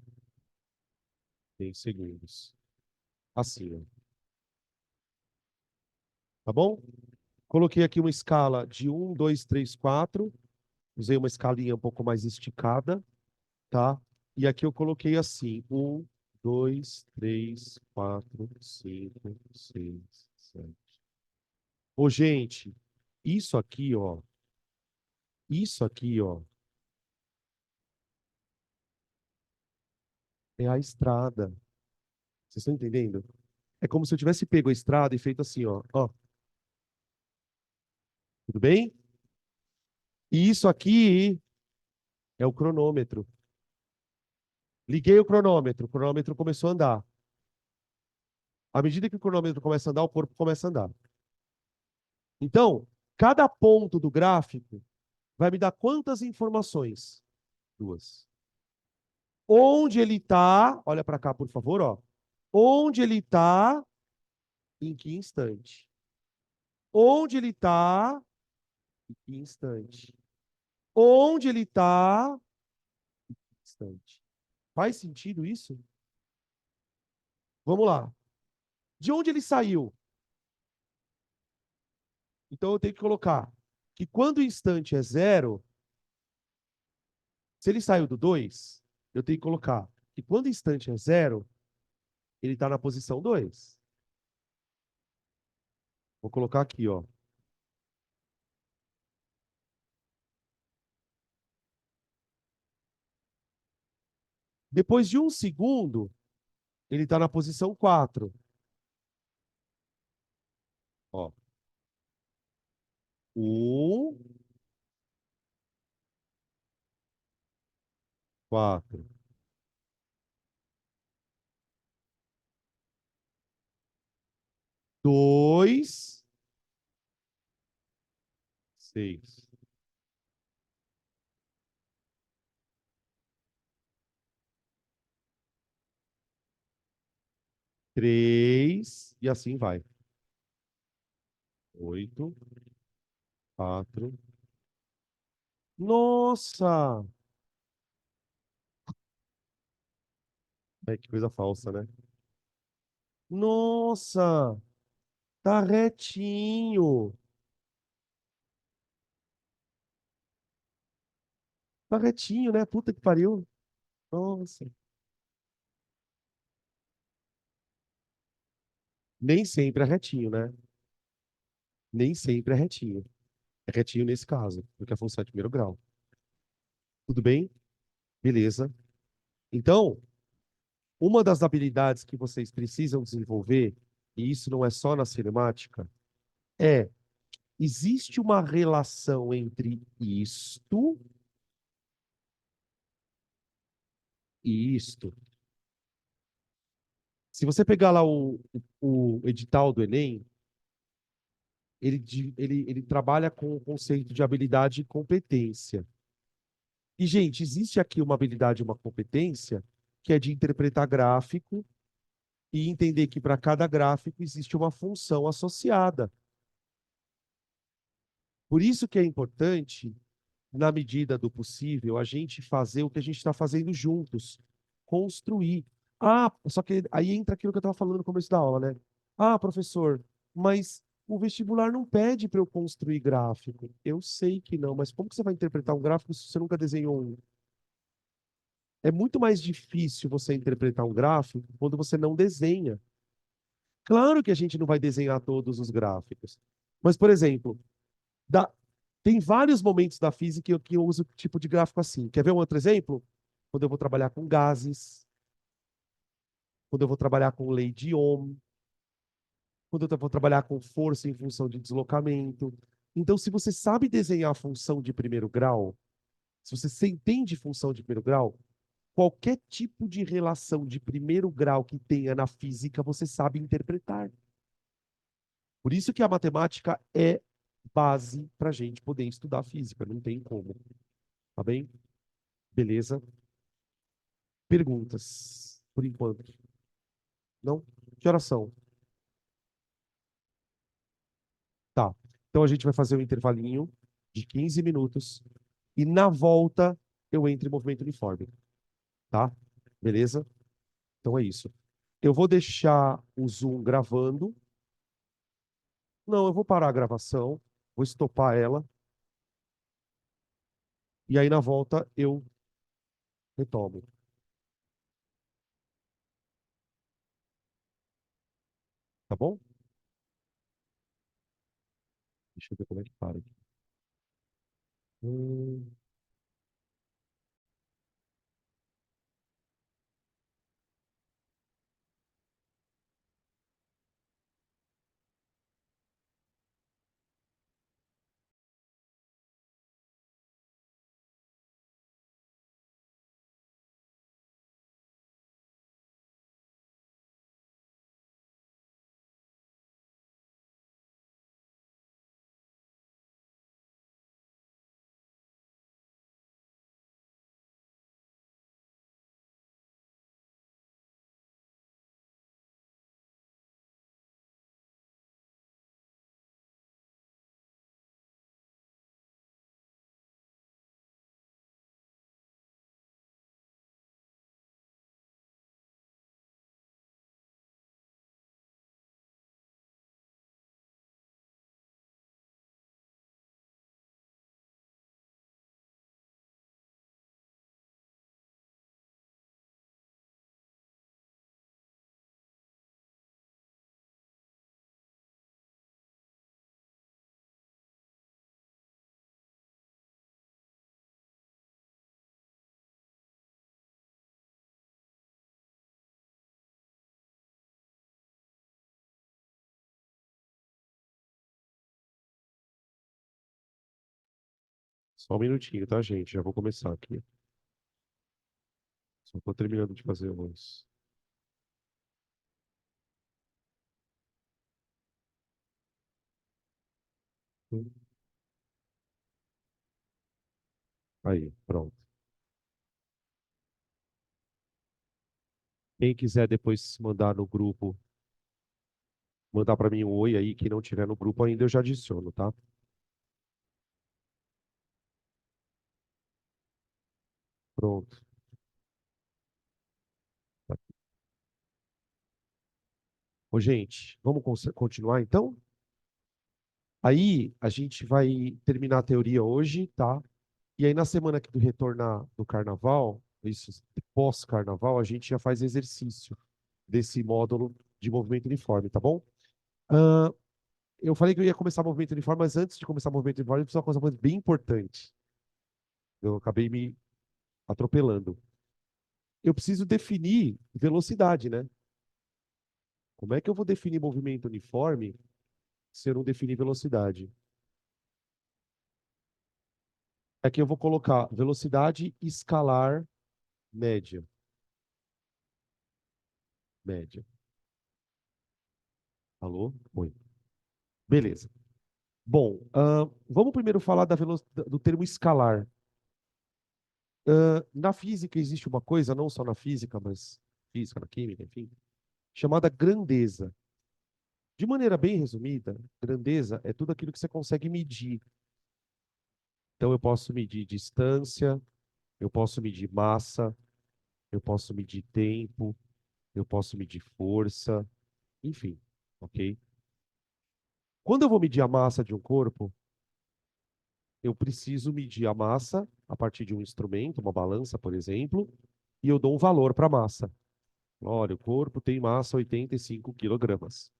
Speaker 1: Tem segundos. Assim, ó. Tá bom? Coloquei aqui uma escala de 1, 2, 3, 4. Usei uma escalinha um pouco mais esticada, tá? E aqui eu coloquei assim: 1, 2, 3, 4, 5, 6, 7. Ô, gente, isso aqui, ó. Isso aqui, ó, é a estrada. Vocês estão entendendo? É como se eu tivesse pego a estrada e feito assim, ó. Ó, tudo bem? E isso aqui é o cronômetro. Liguei o cronômetro começou a andar. À medida que o cronômetro começa a andar, o corpo começa a andar. Então, cada ponto do gráfico vai me dar quantas informações? Duas. Onde ele está, olha para cá, por favor, ó. Onde ele está, em que instante? Onde ele está, em que instante? Onde ele está, em que instante? Faz sentido isso? Vamos lá. De onde ele saiu? Então eu tenho que colocar que quando o instante é zero, se ele saiu do 2, eu tenho que colocar que quando o instante é zero, ele está na posição 2. Vou colocar aqui, ó. Depois de um segundo, ele está na posição 4. Ó. 1, 4. 2, 6. 3, e assim vai. 8, 4. Nossa! É, que coisa falsa, né? Nossa! Tá retinho. Tá retinho, né? Puta que pariu. Nossa. Nem sempre é retinho, né? Nem sempre é retinho. É retinho nesse caso, porque a função é de primeiro grau. Tudo bem? Beleza. Então, uma das habilidades que vocês precisam desenvolver, e isso não é só na cinemática, é: existe uma relação entre isto e isto. Se você pegar lá o edital do Enem, ele trabalha com o conceito de habilidade e competência. E, gente, existe aqui uma habilidade e uma competência que é de interpretar gráfico e entender que para cada gráfico existe uma função associada. Por isso que é importante, na medida do possível, a gente fazer o que a gente está fazendo juntos, construir. Ah, só que aí entra aquilo que eu estava falando no começo da aula, né? Ah, professor, mas o vestibular não pede para eu construir gráfico. Eu sei que não, mas como que você vai interpretar um gráfico se você nunca desenhou um? É muito mais difícil você interpretar um gráfico quando você não desenha. Claro que a gente não vai desenhar todos os gráficos. Mas, por exemplo, dá- tem vários momentos da física que eu uso tipo de gráfico assim. Quer ver um outro exemplo? Quando eu vou trabalhar com gases, quando eu vou trabalhar com lei de Ohm, quando eu vou trabalhar com força em função de deslocamento. Então, se você sabe desenhar a função de primeiro grau, se você se entende função de primeiro grau, qualquer tipo de relação de primeiro grau que tenha na física, você sabe interpretar. Por isso que a matemática é base para a gente poder estudar física. Não tem como. Tá bem? Beleza? Perguntas, por enquanto. Não? Que horas são? Tá. Então a gente vai fazer um intervalinho de 15 minutos e na volta eu entro em movimento uniforme. Tá? Beleza? Então é isso. Eu vou deixar o Zoom gravando. Não, eu vou parar a gravação, vou estopar ela e aí na volta eu retomo. Tá bom? Deixa eu ver como é que para aqui. Hum, Só um minutinho, tá, gente? Já vou começar aqui. Só tô terminando de fazer umas. Aí, pronto. Quem quiser depois mandar no grupo, mandar para mim um oi aí, quem não tiver no grupo ainda, eu já adiciono, tá? Pronto. Ô, gente, vamos continuar então? Aí a gente vai terminar a teoria hoje, tá? E aí na semana que retornar do carnaval, isso pós-carnaval, a gente já faz exercício desse módulo de movimento uniforme, tá bom? Ah, eu falei que eu ia começar movimento uniforme, mas antes de começar movimento uniforme, eu preciso uma coisa bem importante. Eu acabei me atropelando. eu preciso definir velocidade, né? Como é que eu vou definir movimento uniforme se eu não definir velocidade? Aqui eu vou colocar velocidade escalar média. Média. Alô? Oi. Beleza. Bom, vamos primeiro falar do termo escalar. Na física existe uma coisa, não só na física, mas física, na química, enfim, chamada grandeza. De maneira bem resumida, grandeza é tudo aquilo que você consegue medir. Então, eu posso medir distância, eu posso medir massa, eu posso medir tempo, eu posso medir força, enfim, ok? Quando eu vou medir a massa de um corpo, eu preciso medir a massa a partir de um instrumento, uma balança, por exemplo, e eu dou um valor para a massa. Olha, o corpo tem massa 85 quilogramas.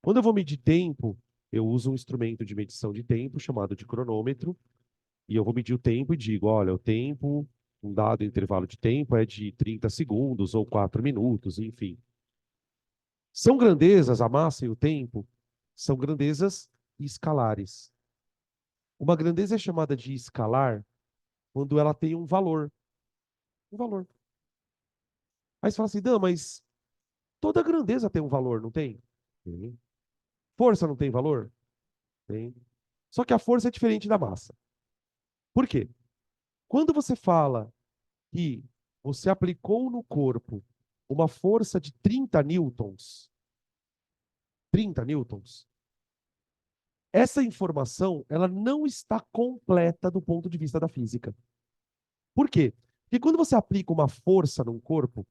Speaker 1: Quando eu vou medir tempo, eu uso um instrumento de medição de tempo chamado de cronômetro, e eu vou medir o tempo e digo, olha, o tempo, um dado intervalo de tempo é de 30 segundos ou 4 minutos, enfim. São grandezas, a massa e o tempo, são grandezas escalares. Uma grandeza é chamada de escalar quando ela tem um valor. Um valor. Aí você fala assim, Dan, mas toda grandeza tem um valor, não tem? Tem. Força não tem valor? Tem. Só que a força é diferente da massa. Por quê? Quando você fala que você aplicou no corpo uma força de 30 newtons, 30 newtons, essa informação ela não está completa do ponto de vista da física. Por quê? Porque quando você aplica uma força num corpo,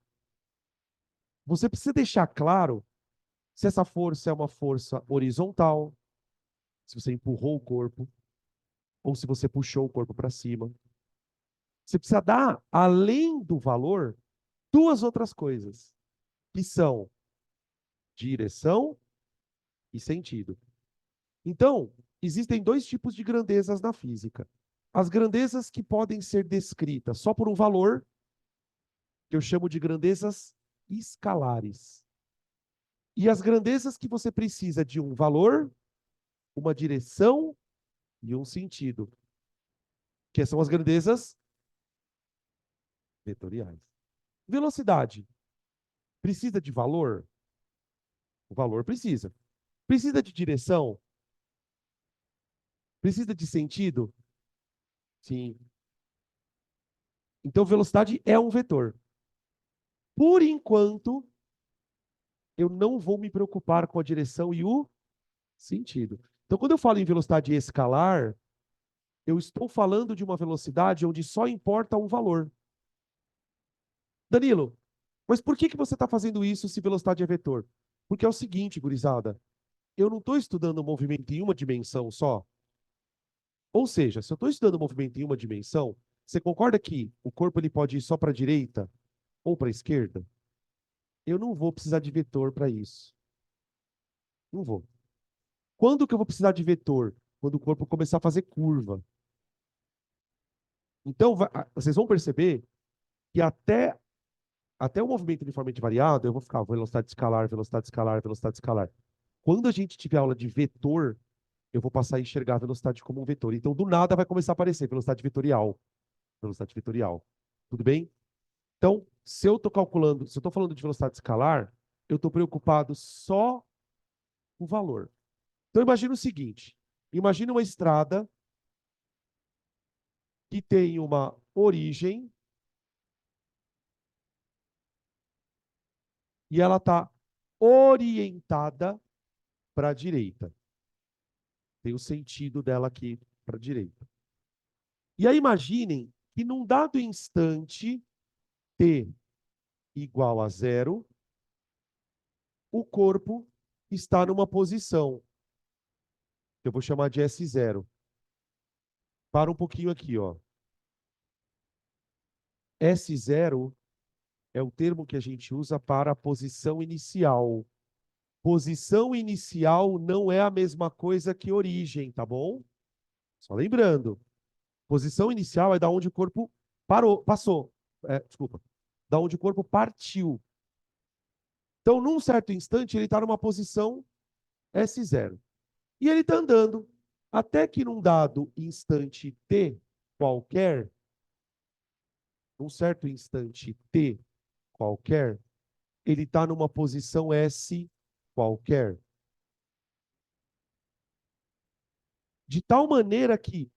Speaker 1: você precisa deixar claro se essa força é uma força horizontal, se você empurrou o corpo, ou se você puxou o corpo para cima. Você precisa dar, além do valor, duas outras coisas, que são direção e sentido. Então, existem dois tipos de grandezas na física. As grandezas que podem ser descritas só por um valor, que eu chamo de grandezas escalares. E as grandezas que você precisa de um valor, uma direção e um sentido, que são as grandezas vetoriais. Velocidade. Precisa de valor? O valor precisa. Precisa de direção? Precisa de sentido? Sim. Então, velocidade é um vetor. Por enquanto, eu não vou me preocupar com a direção e o sentido. Então, quando eu falo em velocidade escalar, eu estou falando de uma velocidade onde só importa um valor. Danilo, mas por que você está fazendo isso se velocidade é vetor? Porque é o seguinte, gurizada, eu não estou estudando o movimento em uma dimensão só. Ou seja, se eu estou estudando o movimento em uma dimensão, você concorda que o corpo ele pode ir só para a direita ou para a esquerda? Eu não vou precisar de vetor para isso. Não vou. Quando que eu vou precisar de vetor? Quando o corpo começar a fazer curva. Então, vocês vão perceber que até o movimento uniformemente variado, eu vou ficar velocidade escalar, velocidade escalar, velocidade escalar. Quando a gente tiver aula de vetor, eu vou passar a enxergar a velocidade como um vetor. Então, do nada vai começar a aparecer velocidade vetorial. Velocidade vetorial. Tudo bem? Então, se eu estou calculando, se eu estou falando de velocidade escalar, eu estou preocupado só com o valor. Então, imagina o seguinte: imagina uma estrada que tem uma origem e ela está orientada para a direita. Tem o sentido dela aqui para a direita. E aí imaginem que num dado instante, t igual a zero, o corpo está numa posição, que eu vou chamar de S0. Para um pouquinho aqui, ó. S0 é o termo que a gente usa para a posição inicial. Posição inicial não é a mesma coisa que origem, tá bom? Só lembrando, posição inicial é da onde o corpo parou, passou. Desculpa. da onde o corpo partiu. Então, num certo instante, ele está numa posição S0. E ele está andando até que num dado instante T qualquer, num certo instante T qualquer, ele está numa posição S qualquer. De tal maneira que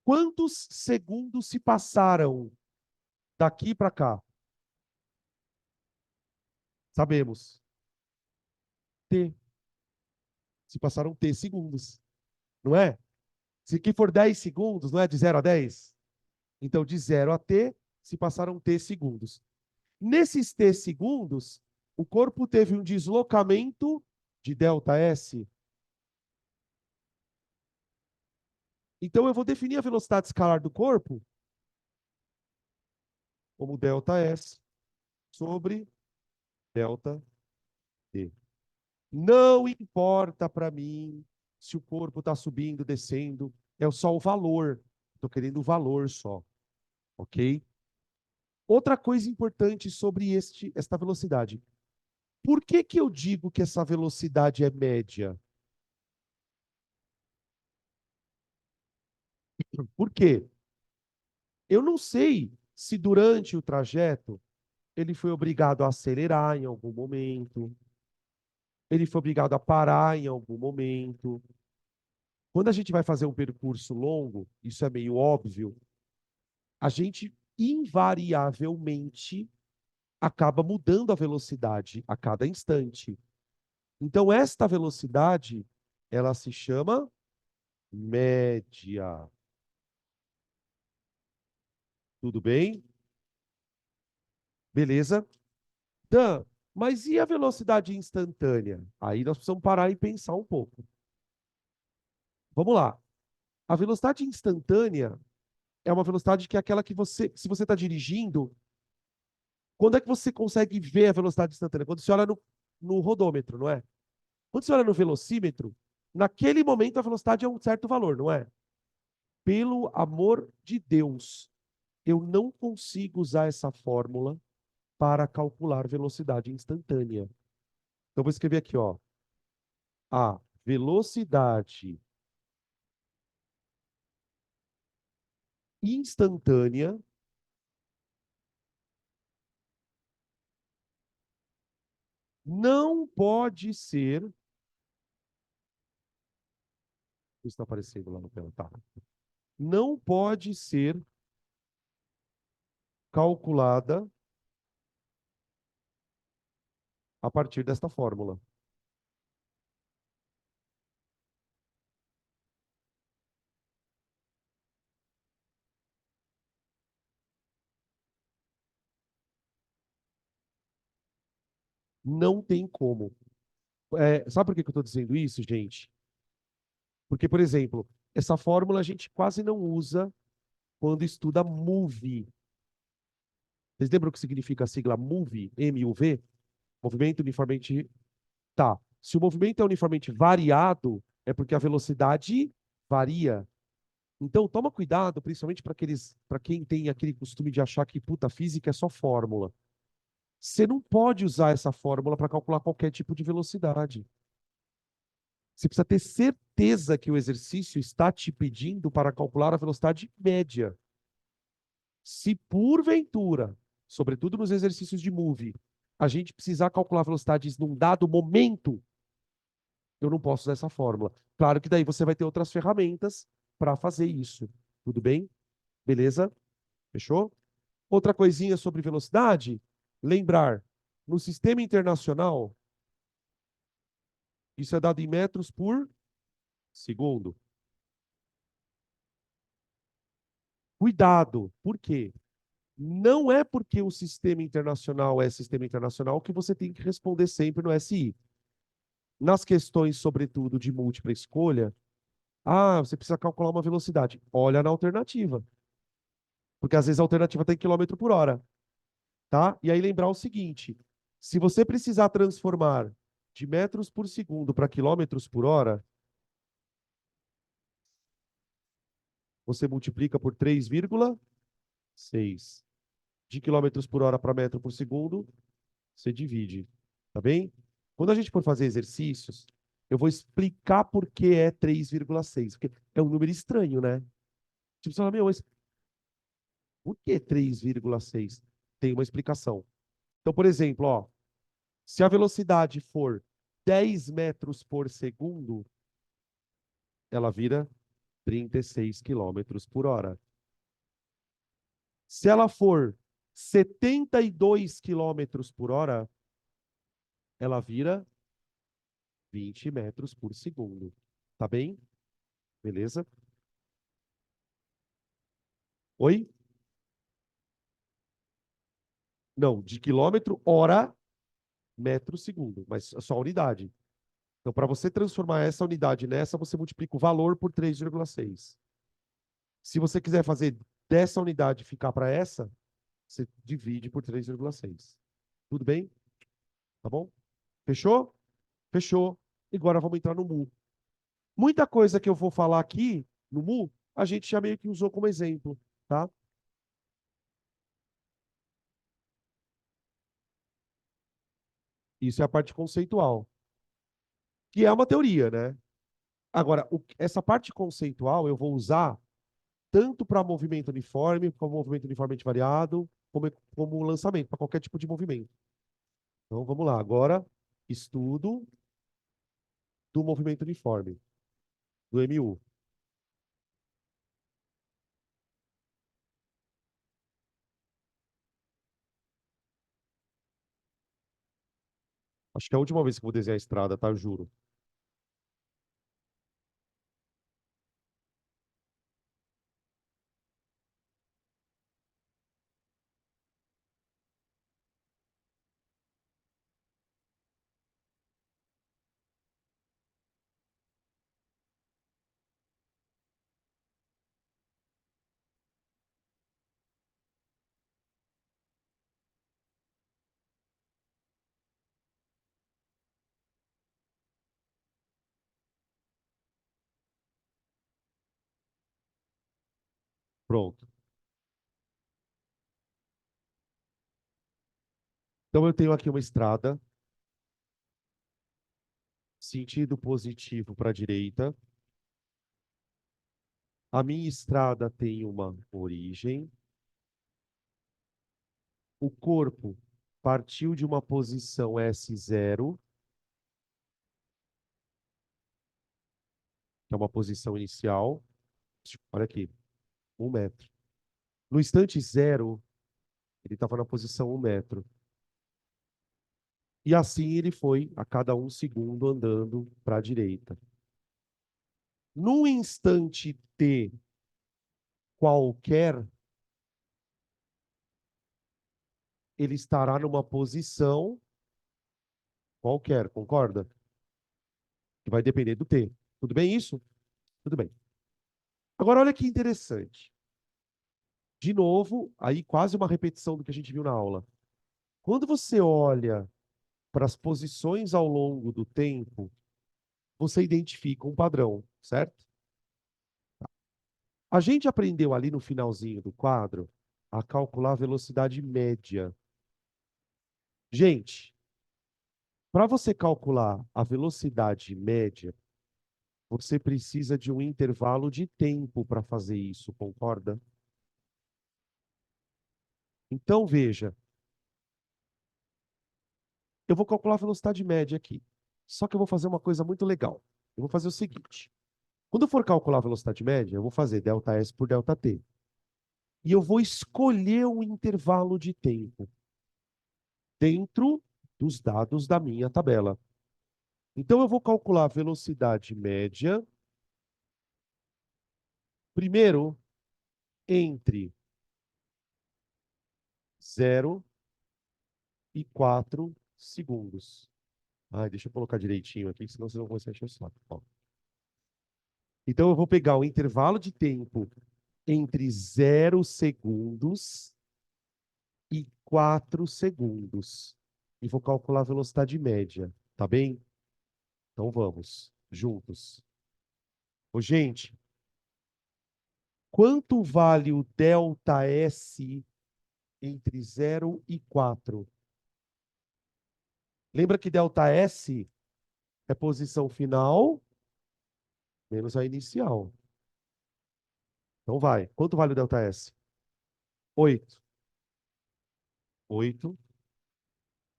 Speaker 1: quantos segundos se passaram daqui para cá? Sabemos. T. Se passaram T segundos. Não é? Se aqui for 10 segundos, não é de 0 a 10? Então, de 0 a T, se passaram T segundos. Nesses T segundos, o corpo teve um deslocamento de ΔS. Então, eu vou definir a velocidade escalar do corpo como ΔS sobre ΔT. Não importa para mim se o corpo está subindo, descendo, é só o valor. Estou querendo o valor só, ok? Outra coisa importante sobre esta velocidade. Por que que eu digo que essa velocidade é média? Por quê? Eu não sei se durante o trajeto ele foi obrigado a acelerar em algum momento, ele foi obrigado a parar em algum momento. Quando a gente vai fazer um percurso longo, isso é meio óbvio, a gente invariavelmente acaba mudando a velocidade a cada instante. Então, esta velocidade, ela se chama média. Tudo bem? Beleza? Dan, mas e a velocidade instantânea? Aí nós precisamos parar e pensar um pouco. Vamos lá. A velocidade instantânea é uma velocidade que é aquela que você, se você está dirigindo, quando é que você consegue ver a velocidade instantânea? Quando você olha no rodômetro, não é? Quando você olha no velocímetro, naquele momento a velocidade é um certo valor, não é? Pelo amor de Deus, eu não consigo usar essa fórmula para calcular velocidade instantânea. Então, vou escrever aqui, ó. A velocidade instantânea não pode ser. Isso está aparecendo lá no tela, tá? Não pode ser calculada a partir desta fórmula. Não tem como. Sabe por que que eu estou dizendo isso, gente? Porque, por exemplo, essa fórmula a gente quase não usa quando estuda MOVE. Vocês lembram o que significa a sigla MOVE? M-U-V? Movimento uniformemente. Tá. Se o movimento é uniformemente variado, é porque a velocidade varia. Então, toma cuidado, principalmente para quem tem aquele costume de achar que puta física é só fórmula. Você não pode usar essa fórmula para calcular qualquer tipo de velocidade. Você precisa ter certeza que o exercício está te pedindo para calcular a velocidade média. Se porventura, sobretudo nos exercícios de MOVE, a gente precisar calcular velocidades num dado momento, eu não posso usar essa fórmula. Claro que daí você vai ter outras ferramentas para fazer isso. Tudo bem? Beleza? Fechou? Outra coisinha sobre velocidade, lembrar, no sistema internacional, isso é dado em metros por segundo. Cuidado, por quê? Não é porque o sistema internacional é sistema internacional que você tem que responder sempre no SI. Nas questões, sobretudo, de múltipla escolha, você precisa calcular uma velocidade. Olha na alternativa. Porque às vezes a alternativa tem quilômetro por hora. Tá? E aí lembrar o seguinte: se você precisar transformar de metros por segundo para quilômetros por hora, você multiplica por 3,6. de quilômetros por hora para metro por segundo, você divide, tá bem? Quando a gente for fazer exercícios, eu vou explicar por que é 3,6, porque é um número estranho, né? Tipo, você fala, meu, mas por que 3,6? Tem uma explicação. Então, por exemplo, ó, se a velocidade for 10 metros por segundo, ela vira 36 quilômetros por hora. Se ela for 72 quilômetros por hora, ela vira 20 metros por segundo. Tá bem? Beleza? Oi? Não, de quilômetro, hora, metro, segundo. Mas é só a unidade. Então, para você transformar essa unidade nessa, você multiplica o valor por 3,6. Se você quiser fazer dessa unidade ficar para essa, você divide por 3,6. Tudo bem? Tá bom? Fechou? Fechou. E agora vamos entrar no mu. Muita coisa que eu vou falar aqui no mu, a gente já meio que usou como exemplo, tá? Isso é a parte conceitual, que é uma teoria, né? Agora, essa parte conceitual eu vou usar tanto para movimento uniforme, como movimento uniformemente variado, como lançamento, para qualquer tipo de movimento. Então, vamos lá. Agora, estudo do movimento uniforme, do MU. Acho que é a última vez que eu vou desenhar a estrada, tá? Eu juro. Pronto. Então, eu tenho aqui uma estrada, sentido positivo para a direita. A minha estrada tem uma origem. O corpo partiu de uma posição S0, que é uma posição inicial. Olha aqui, 1 metro. No instante zero, ele estava na posição 1 metro. E assim ele foi a cada 1 segundo andando para a direita. No instante T qualquer, ele estará numa posição qualquer, concorda? Que vai depender do T. Tudo bem isso? Tudo bem. Agora, olha que interessante. De novo, aí quase uma repetição do que a gente viu na aula. Quando você olha para as posições ao longo do tempo, você identifica um padrão, certo? A gente aprendeu ali no finalzinho do quadro a calcular a velocidade média. Gente, para você calcular a velocidade média, você precisa de um intervalo de tempo para fazer isso, concorda? Então, veja, eu vou calcular a velocidade média aqui. Só que eu vou fazer uma coisa muito legal. Eu vou fazer o seguinte: quando eu for calcular a velocidade média, eu vou fazer ΔS por ΔT. E eu vou escolher um intervalo de tempo dentro dos dados da minha tabela. Então, eu vou calcular a velocidade média, primeiro, entre 0 e 4 segundos. Ai, deixa eu colocar direitinho aqui, senão vocês vão começar a encher o saco. Ó. Então, eu vou pegar o intervalo de tempo entre 0 segundos e 4 segundos. E vou calcular a velocidade média, tá bem? Então, vamos, juntos. Ô, gente, quanto vale o ΔS entre 0 e 4. Lembra que ΔS é posição final menos a inicial. Então vai. Quanto vale o ΔS? 8. 8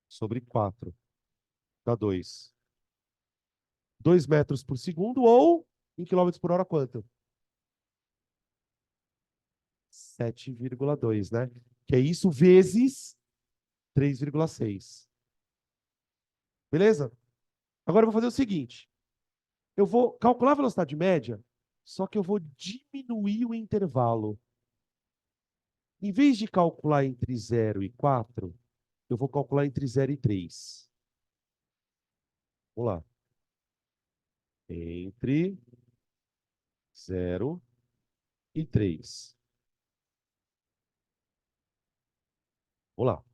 Speaker 1: sobre 4 dá 2. 2 metros por segundo ou em quilômetros por hora quanto? 7,2, né? Que é isso vezes 3,6. Beleza? Agora eu vou fazer o seguinte. Eu vou calcular a velocidade média, só que eu vou diminuir o intervalo. Em vez de calcular entre 0 e 4, eu vou calcular entre 0 e 3. Vamos lá. Entre 0 e 3. Vamos lá.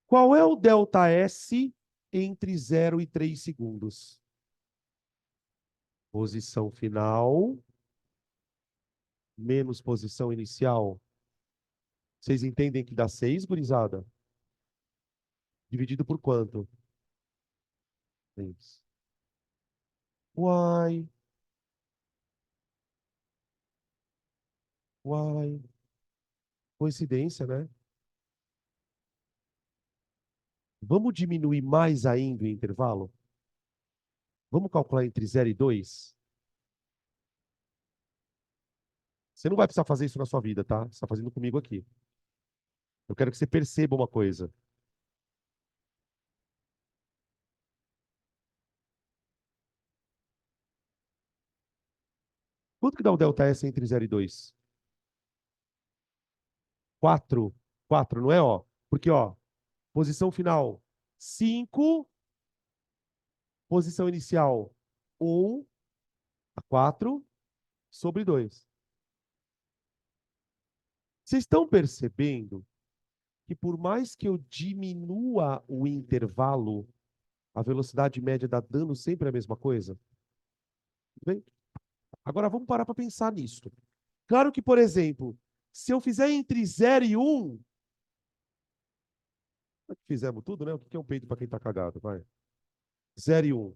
Speaker 1: Qual é o ΔS entre 0 e 3 segundos? Posição final menos posição inicial. Vocês entendem que dá 6, gurizada? Dividido por quanto? 6. Uai, uai. Coincidência, né? Vamos diminuir mais ainda o intervalo? Vamos calcular entre 0 e 2? Você não vai precisar fazer isso na sua vida, tá? Você está fazendo comigo aqui. Eu quero que você perceba uma coisa. Quanto que dá o ΔS entre 0 e 2? 4. 4, não é, ó? Porque, ó, posição final 5, posição inicial 1 a 4 sobre 2. Vocês estão percebendo que por mais que eu diminua o intervalo, a velocidade média dá dano sempre a mesma coisa? Tudo bem? Agora vamos parar para pensar nisso. Claro que, por exemplo, se eu fizer entre 0 e 1, fizemos tudo, né? O que é um peito para quem está cagado? Vai. 0 e 1.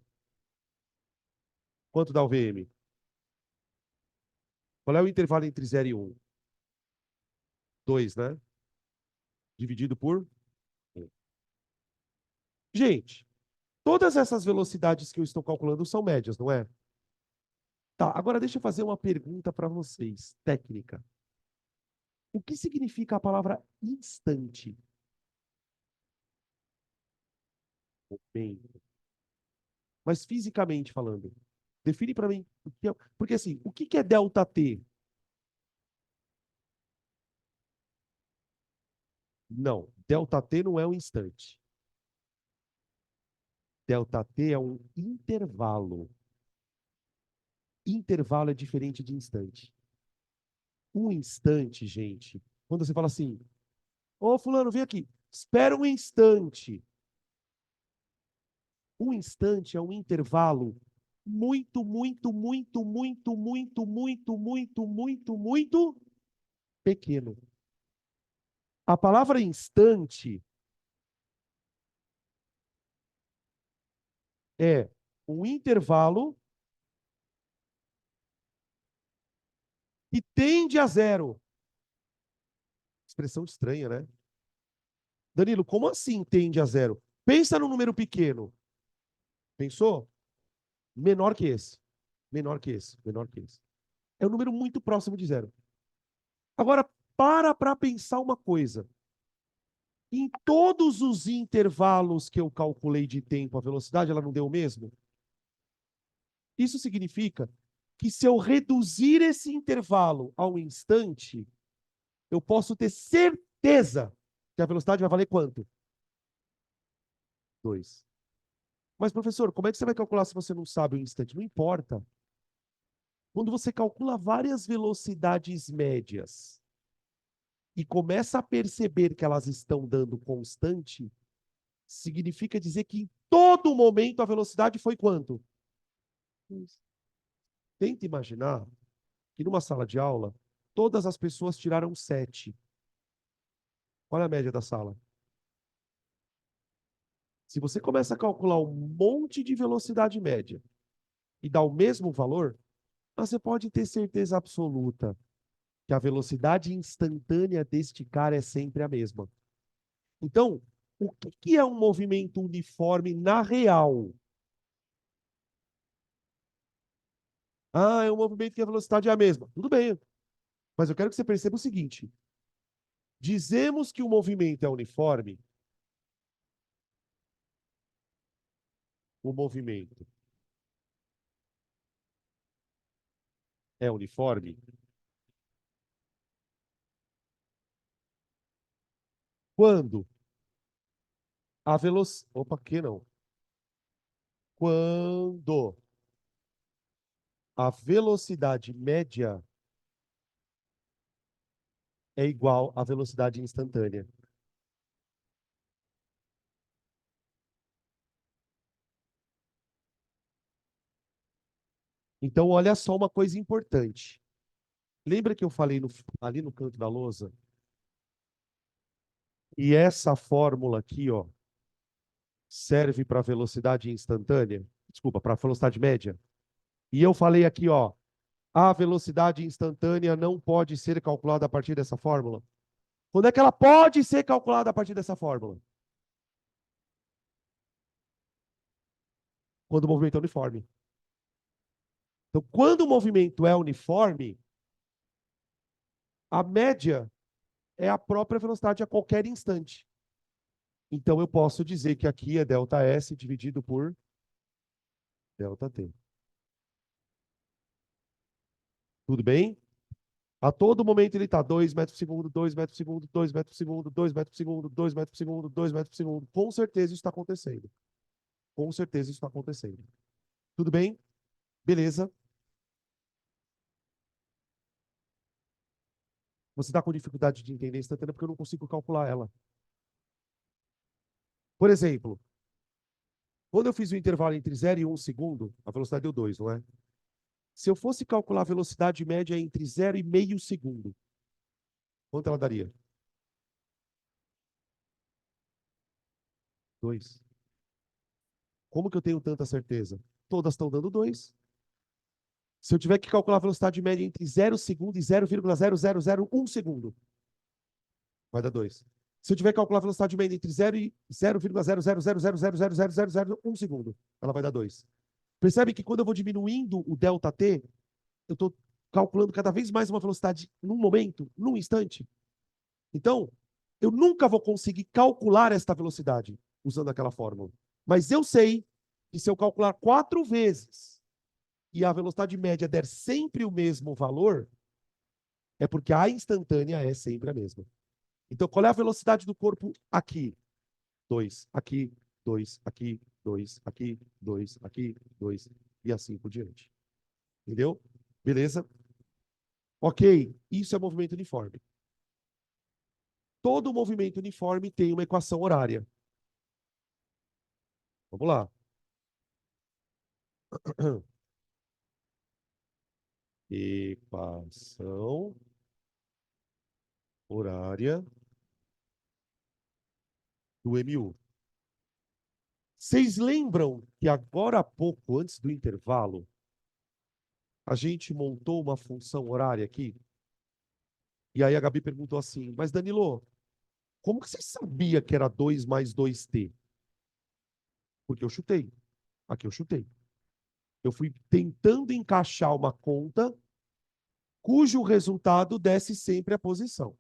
Speaker 1: Quanto dá o VM? Qual é o intervalo entre 0 e 1? 2, né? Dividido por 1. Gente, todas essas velocidades que eu estou calculando são médias, não é? Tá, agora deixa eu fazer uma pergunta para vocês, técnica. O que significa a palavra instante? Momento. Mas fisicamente falando, define para mim. Porque assim, o que é delta T? Não, delta T não é um instante. Delta T é um intervalo. Intervalo é diferente de instante. Um instante, gente, quando você fala assim, ô fulano, vem aqui, espera um instante. Um instante é um intervalo muito, muito, muito, muito, muito, muito, muito, muito, muito pequeno. A palavra instante é um intervalo que tende a zero. Expressão estranha, né? Danilo, como assim tende a zero? Pensa no número pequeno. Pensou? Menor que esse. Menor que esse. Menor que esse. É um número muito próximo de zero. Agora, para pensar uma coisa. Em todos os intervalos que eu calculei de tempo, a velocidade ela não deu o mesmo? Isso significa que se eu reduzir esse intervalo a um instante, eu posso ter certeza que a velocidade vai valer quanto? 2. Mas, professor, como é que você vai calcular se você não sabe o instante? Não importa. Quando você calcula várias velocidades médias e começa a perceber que elas estão dando constante, significa dizer que em todo momento a velocidade foi quanto? Tenta imaginar que numa sala de aula, todas as pessoas tiraram 7. Qual é a média da sala? Se você começa a calcular um monte de velocidade média e dá o mesmo valor, você pode ter certeza absoluta que a velocidade instantânea deste cara é sempre a mesma. Então, o que que é um movimento uniforme na real? Ah, é um movimento que a velocidade é a mesma. Tudo bem, mas eu quero que você perceba o seguinte: dizemos que o movimento é uniforme, o movimento é uniforme quando a velocidade. Opa, que não? Quando a velocidade média é igual à velocidade instantânea. Então, olha só uma coisa importante. Lembra que eu falei ali no canto da lousa? E essa fórmula aqui, ó, serve para velocidade instantânea? Desculpa, para velocidade média. E eu falei aqui, ó, a velocidade instantânea não pode ser calculada a partir dessa fórmula. Quando é que ela pode ser calculada a partir dessa fórmula? Quando o movimento é uniforme. Então, quando o movimento é uniforme, a média é a própria velocidade a qualquer instante. Então, eu posso dizer que aqui é ΔS dividido por ΔT. Tudo bem? A todo momento ele está 2 metros por segundo, 2 metros por segundo, 2 metros por segundo, 2 metros por segundo, 2 metros por segundo, 2 metros por segundo. Com certeza isso está acontecendo. Com certeza isso está acontecendo. Tudo bem? Beleza. Você está com dificuldade de entender instantânea porque eu não consigo calcular ela. Por exemplo, quando eu fiz o intervalo entre 0 e 1 segundo, a velocidade deu 2, não é? Se eu fosse calcular a velocidade média entre 0 e meio segundo, quanto ela daria? 2. Como que eu tenho tanta certeza? Todas estão dando 2. Se eu tiver que calcular a velocidade média entre 0 segundo e 0,0001 segundo, vai dar 2. Se eu tiver que calcular a velocidade média entre 0 e 0,00000000001 segundo, ela vai dar 2. Percebe que quando eu vou diminuindo o ΔT, eu estou calculando cada vez mais uma velocidade num momento, num instante. Então, eu nunca vou conseguir calcular esta velocidade usando aquela fórmula. Mas eu sei que se eu calcular 4 vezes e a velocidade média der sempre o mesmo valor, é porque a instantânea é sempre a mesma. Então, qual é a velocidade do corpo aqui? 2, aqui, 2, aqui, 2, aqui, 2, aqui, 2, e assim por diante. Entendeu? Beleza? Ok, isso é movimento uniforme. Todo movimento uniforme tem uma equação horária. Vamos lá. Equação horária do MU. Vocês lembram que agora há pouco, antes do intervalo, a gente montou uma função horária aqui? E aí a Gabi perguntou assim, mas Danilo, como que você sabia que era 2 mais 2t? Porque eu chutei. Aqui eu chutei. Eu fui tentando encaixar uma conta cujo resultado desse sempre a posição.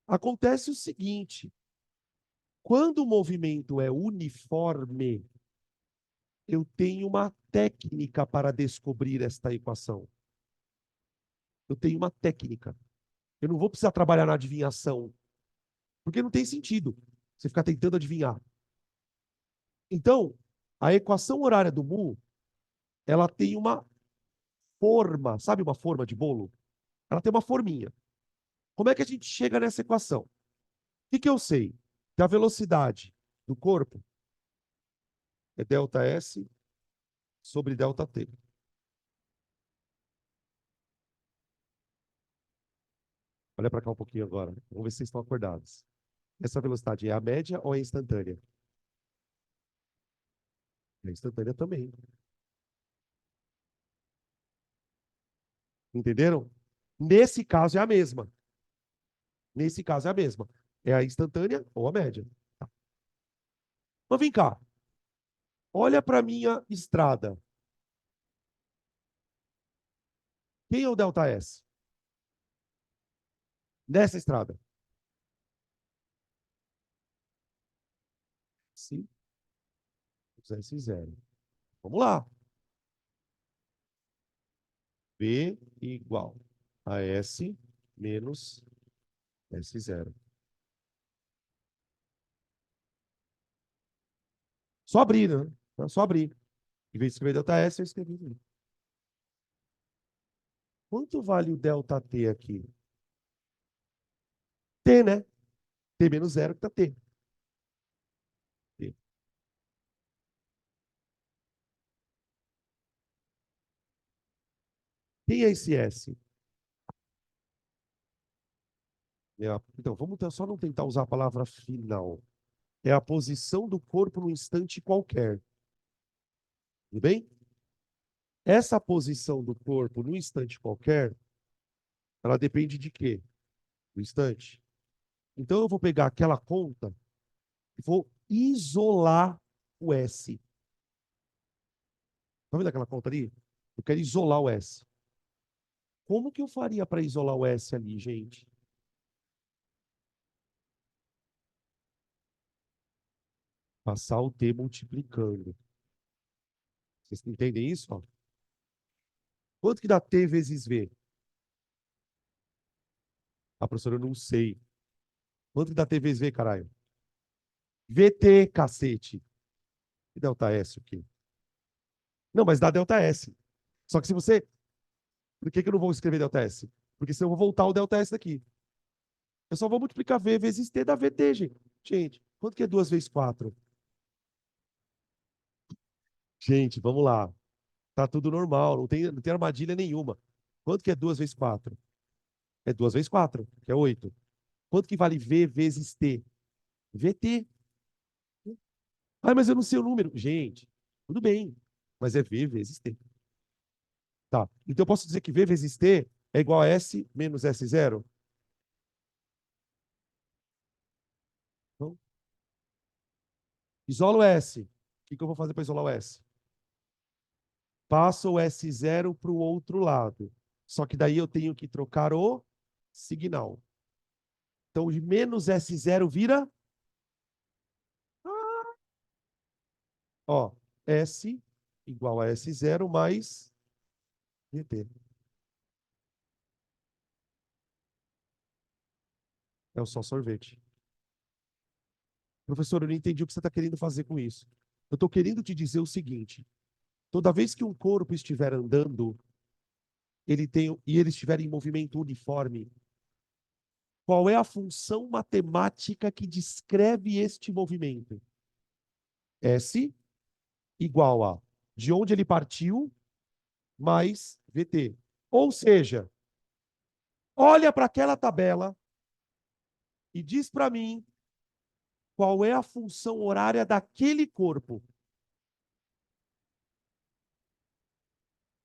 Speaker 1: Acontece o seguinte, quando o movimento é uniforme, eu tenho uma técnica para descobrir esta equação. Eu tenho uma técnica. Eu não vou precisar trabalhar na adivinhação, porque não tem sentido você ficar tentando adivinhar. Então, a equação horária do mu, ela tem uma forma, sabe uma forma de bolo? Ela tem uma forminha. Como é que a gente chega nessa equação? O que que eu sei? Que a velocidade do corpo é ΔS sobre ΔT. Olha para cá um pouquinho agora. Vamos ver se vocês estão acordados. Essa velocidade é a média ou é instantânea? É instantânea também. Entenderam? Nesse caso é a mesma. Nesse caso é a mesma. É a instantânea ou a média. Tá. Mas vem cá. Olha para minha estrada. Quem é o delta S? Nessa estrada. Sim, S0. Vamos lá. V igual a S menos S0. Só abrir, né? Só abrir. Em vez de escrever delta S, eu escrevi V. Quanto vale o delta T aqui? T, né? T menos zero que tá T. T. Quem é esse S? Então, vamos só não tentar usar a palavra final. É a posição do corpo no instante qualquer. Tudo bem? Essa posição do corpo no instante qualquer, ela depende de quê? Do instante. Então, eu vou pegar aquela conta e vou isolar o S. Tá vendo aquela conta ali? Eu quero isolar o S. Como que eu faria para isolar o S ali, gente? Passar o T multiplicando. Vocês entendem isso? Ó? Quanto que dá T vezes V? A professora, eu não sei. Quanto que dá T vezes V, caralho? VT, cacete. E delta S, o quê? Não, mas dá delta S. Só que se você... Por que que eu não vou escrever delta S? Porque senão eu vou voltar o delta S daqui. Eu só vou multiplicar V vezes T da VT, gente. Gente, quanto que é 2 vezes 4? Gente, vamos lá. Tá tudo normal, não tem armadilha nenhuma. Quanto que é 2 vezes 4? É 2 vezes 4, que é 8. Quanto que vale V vezes T? VT. Ah, mas eu não sei o número. Gente, tudo bem. Mas é V vezes T. Tá. Então eu posso dizer que V vezes T é igual a S menos S0? Então, isola o S. O que que eu vou fazer para isolar o S? Passo o S0 para o outro lado. Só que daí eu tenho que trocar o signal. Então, de menos S0 vira, ó, S igual a S0 mais VT. É o só sorvete. Professor, eu não entendi o que você está querendo fazer com isso. Eu estou querendo te dizer o seguinte: toda vez que um corpo estiver andando, e ele estiver em movimento uniforme, qual é a função matemática que descreve este movimento? S igual a de onde ele partiu mais VT. Ou seja, olha para aquela tabela e diz para mim qual é a função horária daquele corpo.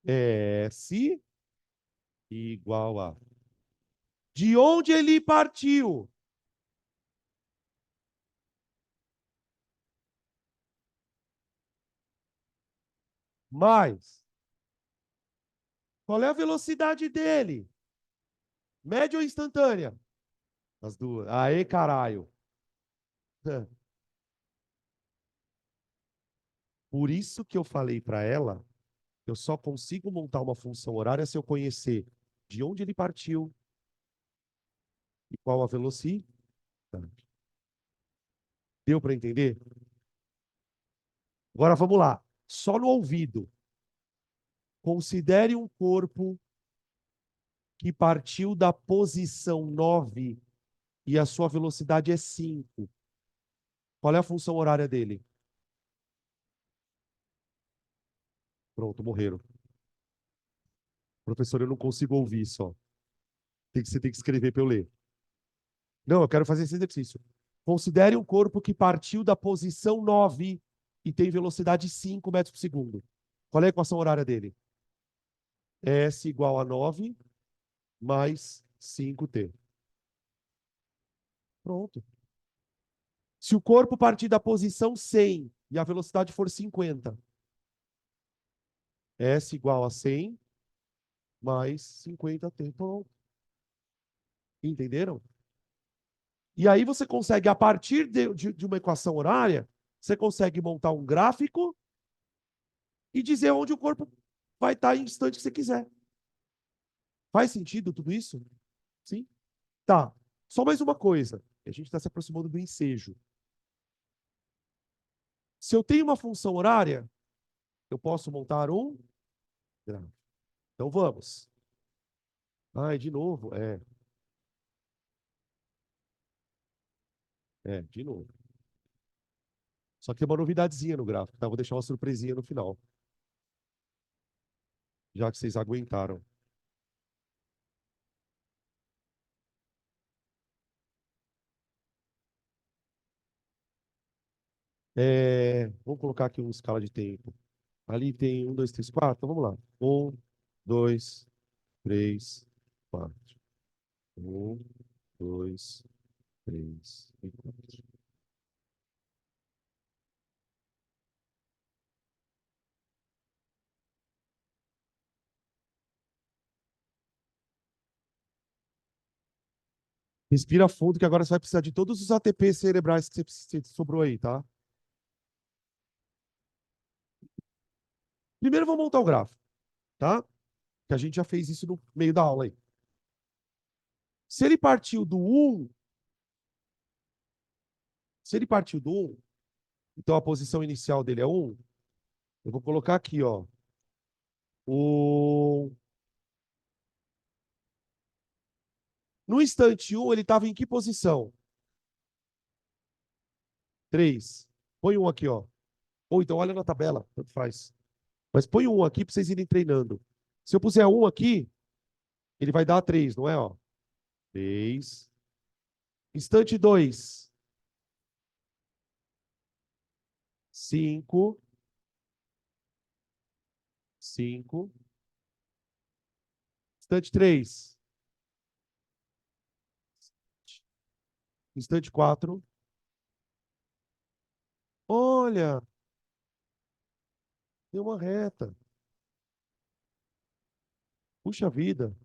Speaker 1: S igual a de onde ele partiu mais qual é a velocidade dele? Média ou instantânea? As duas. Aê, caralho. Por isso que eu falei para ela, eu só consigo montar uma função horária se eu conhecer de onde ele partiu e qual a velocidade. Deu para entender? Agora vamos lá. Só no ouvido. Considere um corpo que partiu da posição 9 e a sua velocidade é 5. Qual é a função horária dele? Pronto, morreram. Professor, eu não consigo ouvir só. Você tem que escrever para eu ler. Não, eu quero fazer esse exercício. Considere um corpo que partiu da posição 9 e tem velocidade 5 metros por segundo. Qual é a equação horária dele? S igual a 9 mais 5t. Pronto. Se o corpo partir da posição 100 e a velocidade for 50, S igual a 100 mais 50t. Pronto. Entenderam? E aí você consegue, a partir de uma equação horária, você consegue montar um gráfico e dizer onde o corpo vai estar em instante que você quiser. Faz sentido tudo isso? Sim? Tá. Só mais uma coisa. A gente está se aproximando do ensejo. Se eu tenho uma função horária, eu posso montar um gráfico. Então vamos. Ai, de novo. De novo. Só que tem uma novidadezinha no gráfico, tá? Vou deixar uma surpresinha no final. Já que vocês aguentaram. Vamos colocar aqui uma escala de tempo. Ali tem 1, 2, 3, 4. Então vamos lá. 1, 2, 3, 4. 1, 2, 3 e 4. Respira fundo, que agora você vai precisar de todos os ATP cerebrais que você sobrou aí, tá? Primeiro, vamos montar o gráfico, tá? Que a gente já fez isso no meio da aula aí. Se ele partiu do 1, se ele partiu do 1, então a posição inicial dele é 1. Eu vou colocar aqui, ó. O... No instante 1, ele estava em que posição? 3. Põe um aqui, ó. Ou então olha na tabela, tanto faz. Mas põe um aqui para vocês irem treinando. Se eu puser um aqui, ele vai dar 3, não é? Ó? 3. Instante 2, 5. 5. Instante 3. Instante 4. Olha, deu uma reta. Puxa vida.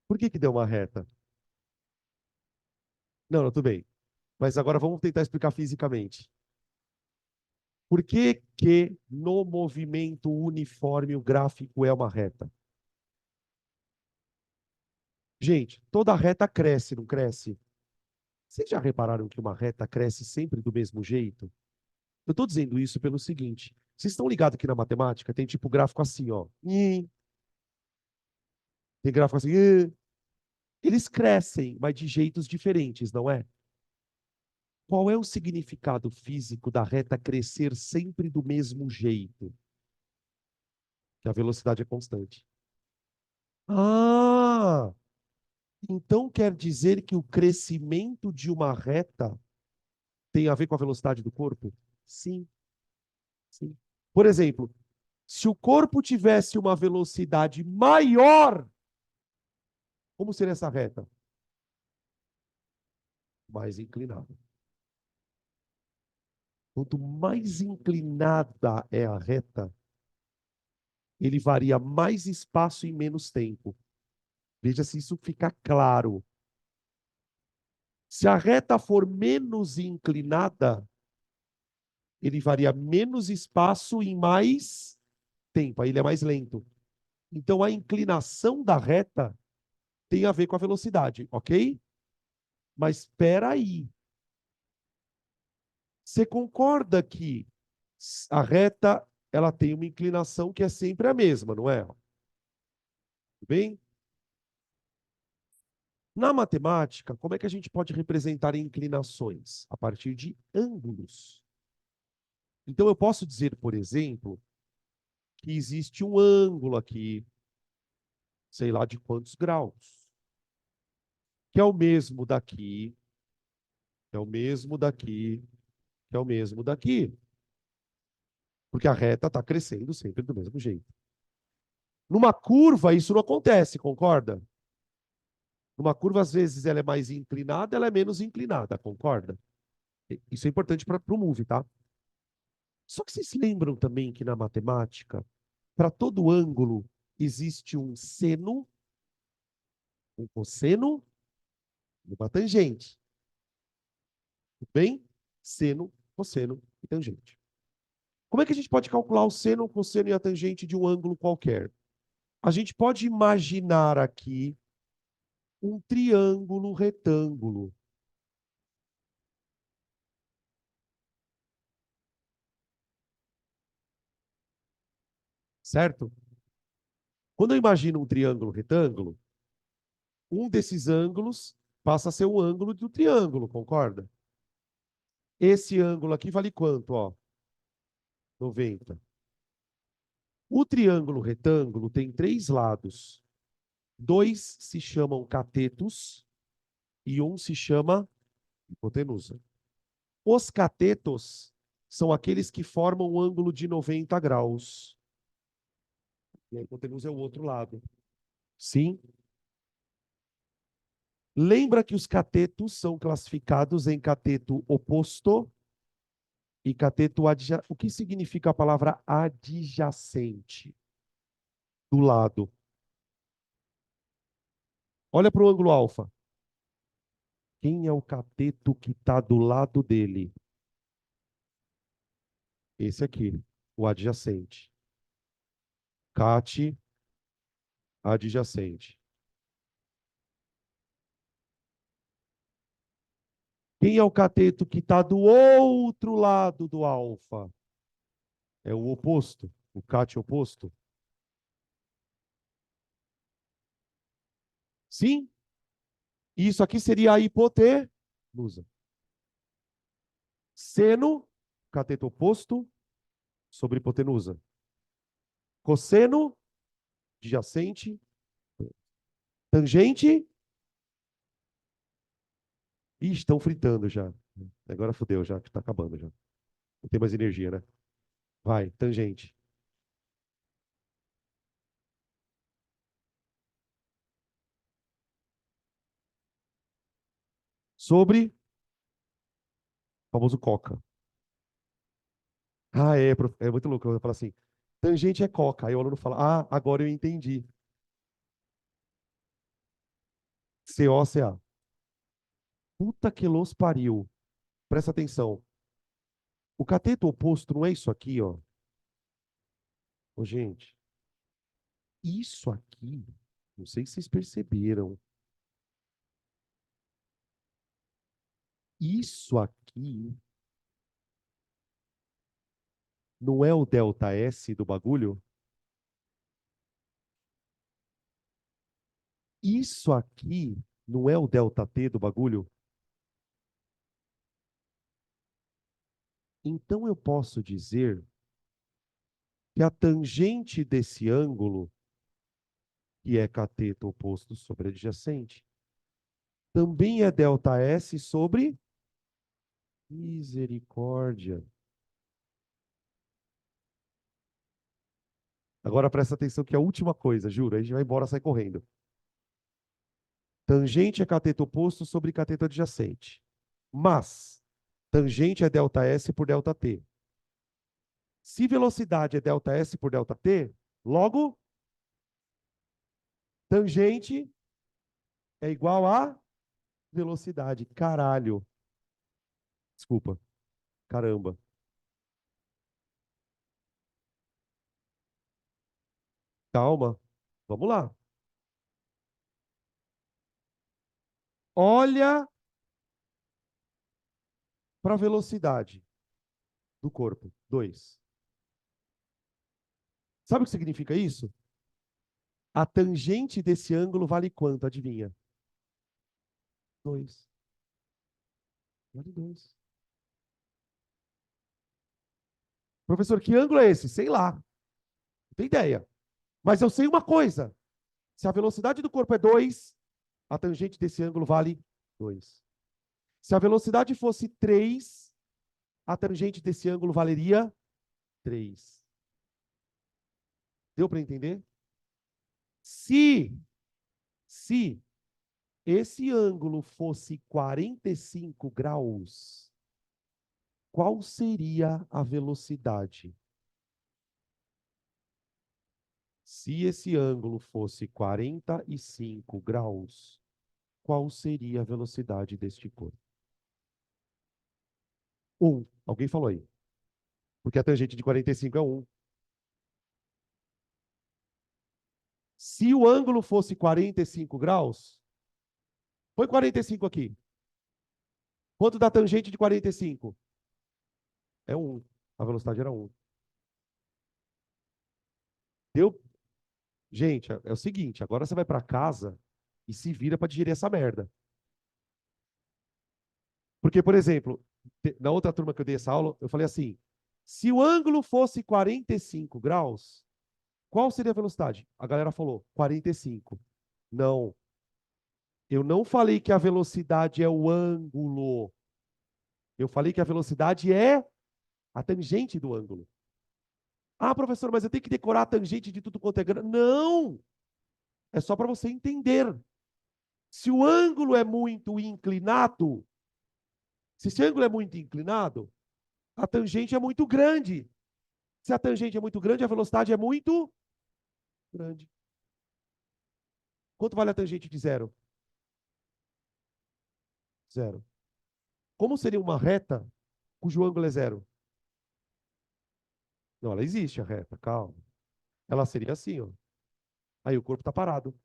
Speaker 1: Por que que deu uma reta? Não, tudo bem. Mas agora vamos tentar explicar fisicamente. Por que que no movimento uniforme o gráfico é uma reta? Gente, toda reta cresce, não cresce? Vocês já repararam que uma reta cresce sempre do mesmo jeito? Eu estou dizendo isso pelo seguinte. Vocês estão ligados que na matemática tem tipo gráfico assim, ó. Tem gráfico assim. Eles crescem, mas de jeitos diferentes, não é? Qual é o significado físico da reta crescer sempre do mesmo jeito? Que a velocidade é constante. Ah! Então quer dizer que o crescimento de uma reta tem a ver com a velocidade do corpo? Sim, sim. Por exemplo, se o corpo tivesse uma velocidade maior, como seria essa reta? Mais inclinada. Quanto mais inclinada é a reta, ele varia mais espaço em menos tempo. Veja se isso fica claro. Se a reta for menos inclinada, ele varia menos espaço em mais tempo. Aí ele é mais lento. Então, a inclinação da reta tem a ver com a velocidade, ok? Mas espera aí. Você concorda que a reta ela tem uma inclinação que é sempre a mesma, não é? Tudo bem? Na matemática, como é que a gente pode representar inclinações? A partir de ângulos. Então, eu posso dizer, por exemplo, que existe um ângulo aqui, sei lá de quantos graus, que é o mesmo daqui, que é o mesmo daqui, que é o mesmo daqui. Porque a reta está crescendo sempre do mesmo jeito. Numa curva, isso não acontece, concorda? Numa curva, às vezes, ela é mais inclinada, ela é menos inclinada, concorda? Isso é importante para o movie, tá? Só que vocês lembram também que na matemática, para todo ângulo, existe um seno, um cosseno e uma tangente. Tudo bem? Seno, cosseno e tangente. Como é que a gente pode calcular o seno, o cosseno e a tangente de um ângulo qualquer? A gente pode imaginar aqui um triângulo retângulo. Certo? Quando eu imagino um triângulo retângulo, um desses ângulos passa a ser o ângulo do triângulo, concorda? Esse ângulo aqui vale quanto, ó? 90. O triângulo retângulo tem três lados. Dois se chamam catetos e um se chama hipotenusa. Os catetos são aqueles que formam um ângulo de 90 graus. E a hipotenusa é o outro lado. Sim? Lembra que os catetos são classificados em cateto oposto e cateto adjacente. O que significa a palavra adjacente? Do lado. Olha para o ângulo alfa. Quem é o cateto que está do lado dele? Esse aqui, o adjacente. Cate adjacente. Quem é o cateto que está do outro lado do alfa? É o oposto, o cate oposto. Sim? Isso aqui seria a hipotenusa. Seno, cateto oposto, sobre hipotenusa. Cosseno, adjacente. Tangente. Ih, estão fritando já. Agora fodeu já, que está acabando já. Não tem mais energia, né? Vai, tangente. Sobre o famoso coca. Ah, é muito louco. Eu falo assim, tangente é coca. Aí o aluno fala, ah, agora eu entendi. COCA. Puta que los pariu. Presta atenção. O cateto oposto não é isso aqui, ó. Ô, gente, isso aqui, não sei se vocês perceberam. Isso aqui não é o delta S do bagulho? Isso aqui não é o delta T do bagulho? Então eu posso dizer que a tangente desse ângulo, que é cateto oposto sobre adjacente, também é delta S sobre misericórdia. Agora presta atenção que é a última coisa, juro, aí a gente vai embora, sai correndo. Tangente é cateto oposto sobre cateto adjacente. Mas tangente é delta S por delta T. Se velocidade é delta S por delta T, logo tangente é igual a velocidade. Caralho. Desculpa. Caramba. Calma. Vamos lá. Olha para a velocidade do corpo. 2. Sabe o que significa isso? A tangente desse ângulo vale quanto? Adivinha? 2. Vale 2. Professor, que ângulo é esse? Sei lá. Não tenho ideia. Mas eu sei uma coisa. Se a velocidade do corpo é 2, a tangente desse ângulo vale 2. Se a velocidade fosse 3, a tangente desse ângulo valeria 3. Deu para entender? Se esse ângulo fosse 45 graus, qual seria a velocidade? Se esse ângulo fosse 45 graus, qual seria a velocidade deste corpo? 1. Alguém falou aí. Porque a tangente de 45 é 1. Se o ângulo fosse 45 graus, põe 45 aqui. Quanto dá tangente de 45? É 1. A velocidade era 1. Deu? Gente, é o seguinte, agora você vai para casa e se vira para digerir essa merda. Porque, por exemplo, na outra turma que eu dei essa aula, eu falei assim, se o ângulo fosse 45 graus, qual seria a velocidade? A galera falou, 45. Não. Eu não falei que a velocidade é o ângulo. Eu falei que a velocidade é a tangente do ângulo. Ah, professor, mas eu tenho que decorar a tangente de tudo quanto é grande. Não! É só para você entender. Se o ângulo é muito inclinado, se esse ângulo é muito inclinado, a tangente é muito grande. Se a tangente é muito grande, a velocidade é muito grande. Quanto vale a tangente de zero? Zero. Como seria uma reta cujo ângulo é zero? Não, ela existe, a reta, calma. Ela seria assim, ó. Aí o corpo está parado.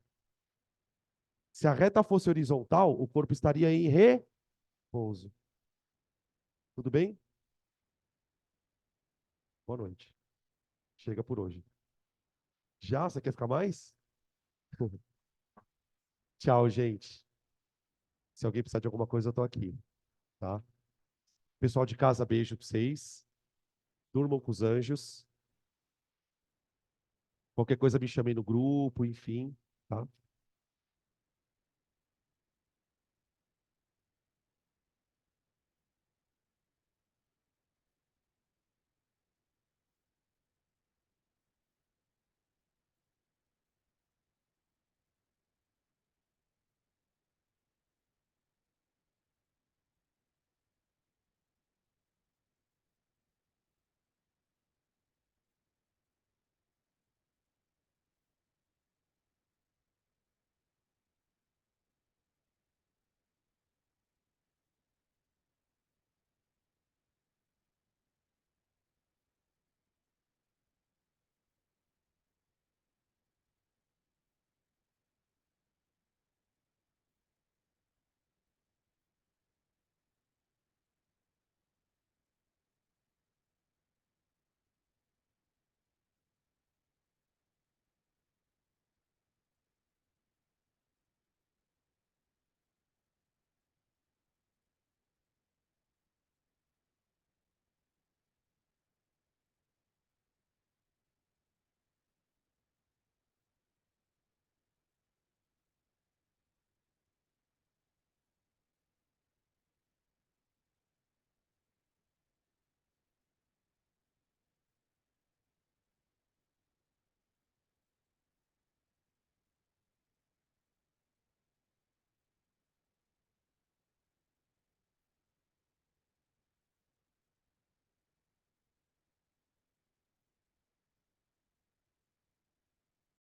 Speaker 1: Se a reta fosse horizontal, o corpo estaria em repouso. Tudo bem? Boa noite. Chega por hoje. Já? Você quer ficar mais? Tchau, gente. Se alguém precisar de alguma coisa, eu tô aqui, tá? Pessoal de casa, beijo pra vocês. Durmam com os anjos. Qualquer coisa me chamei no grupo, enfim, tá?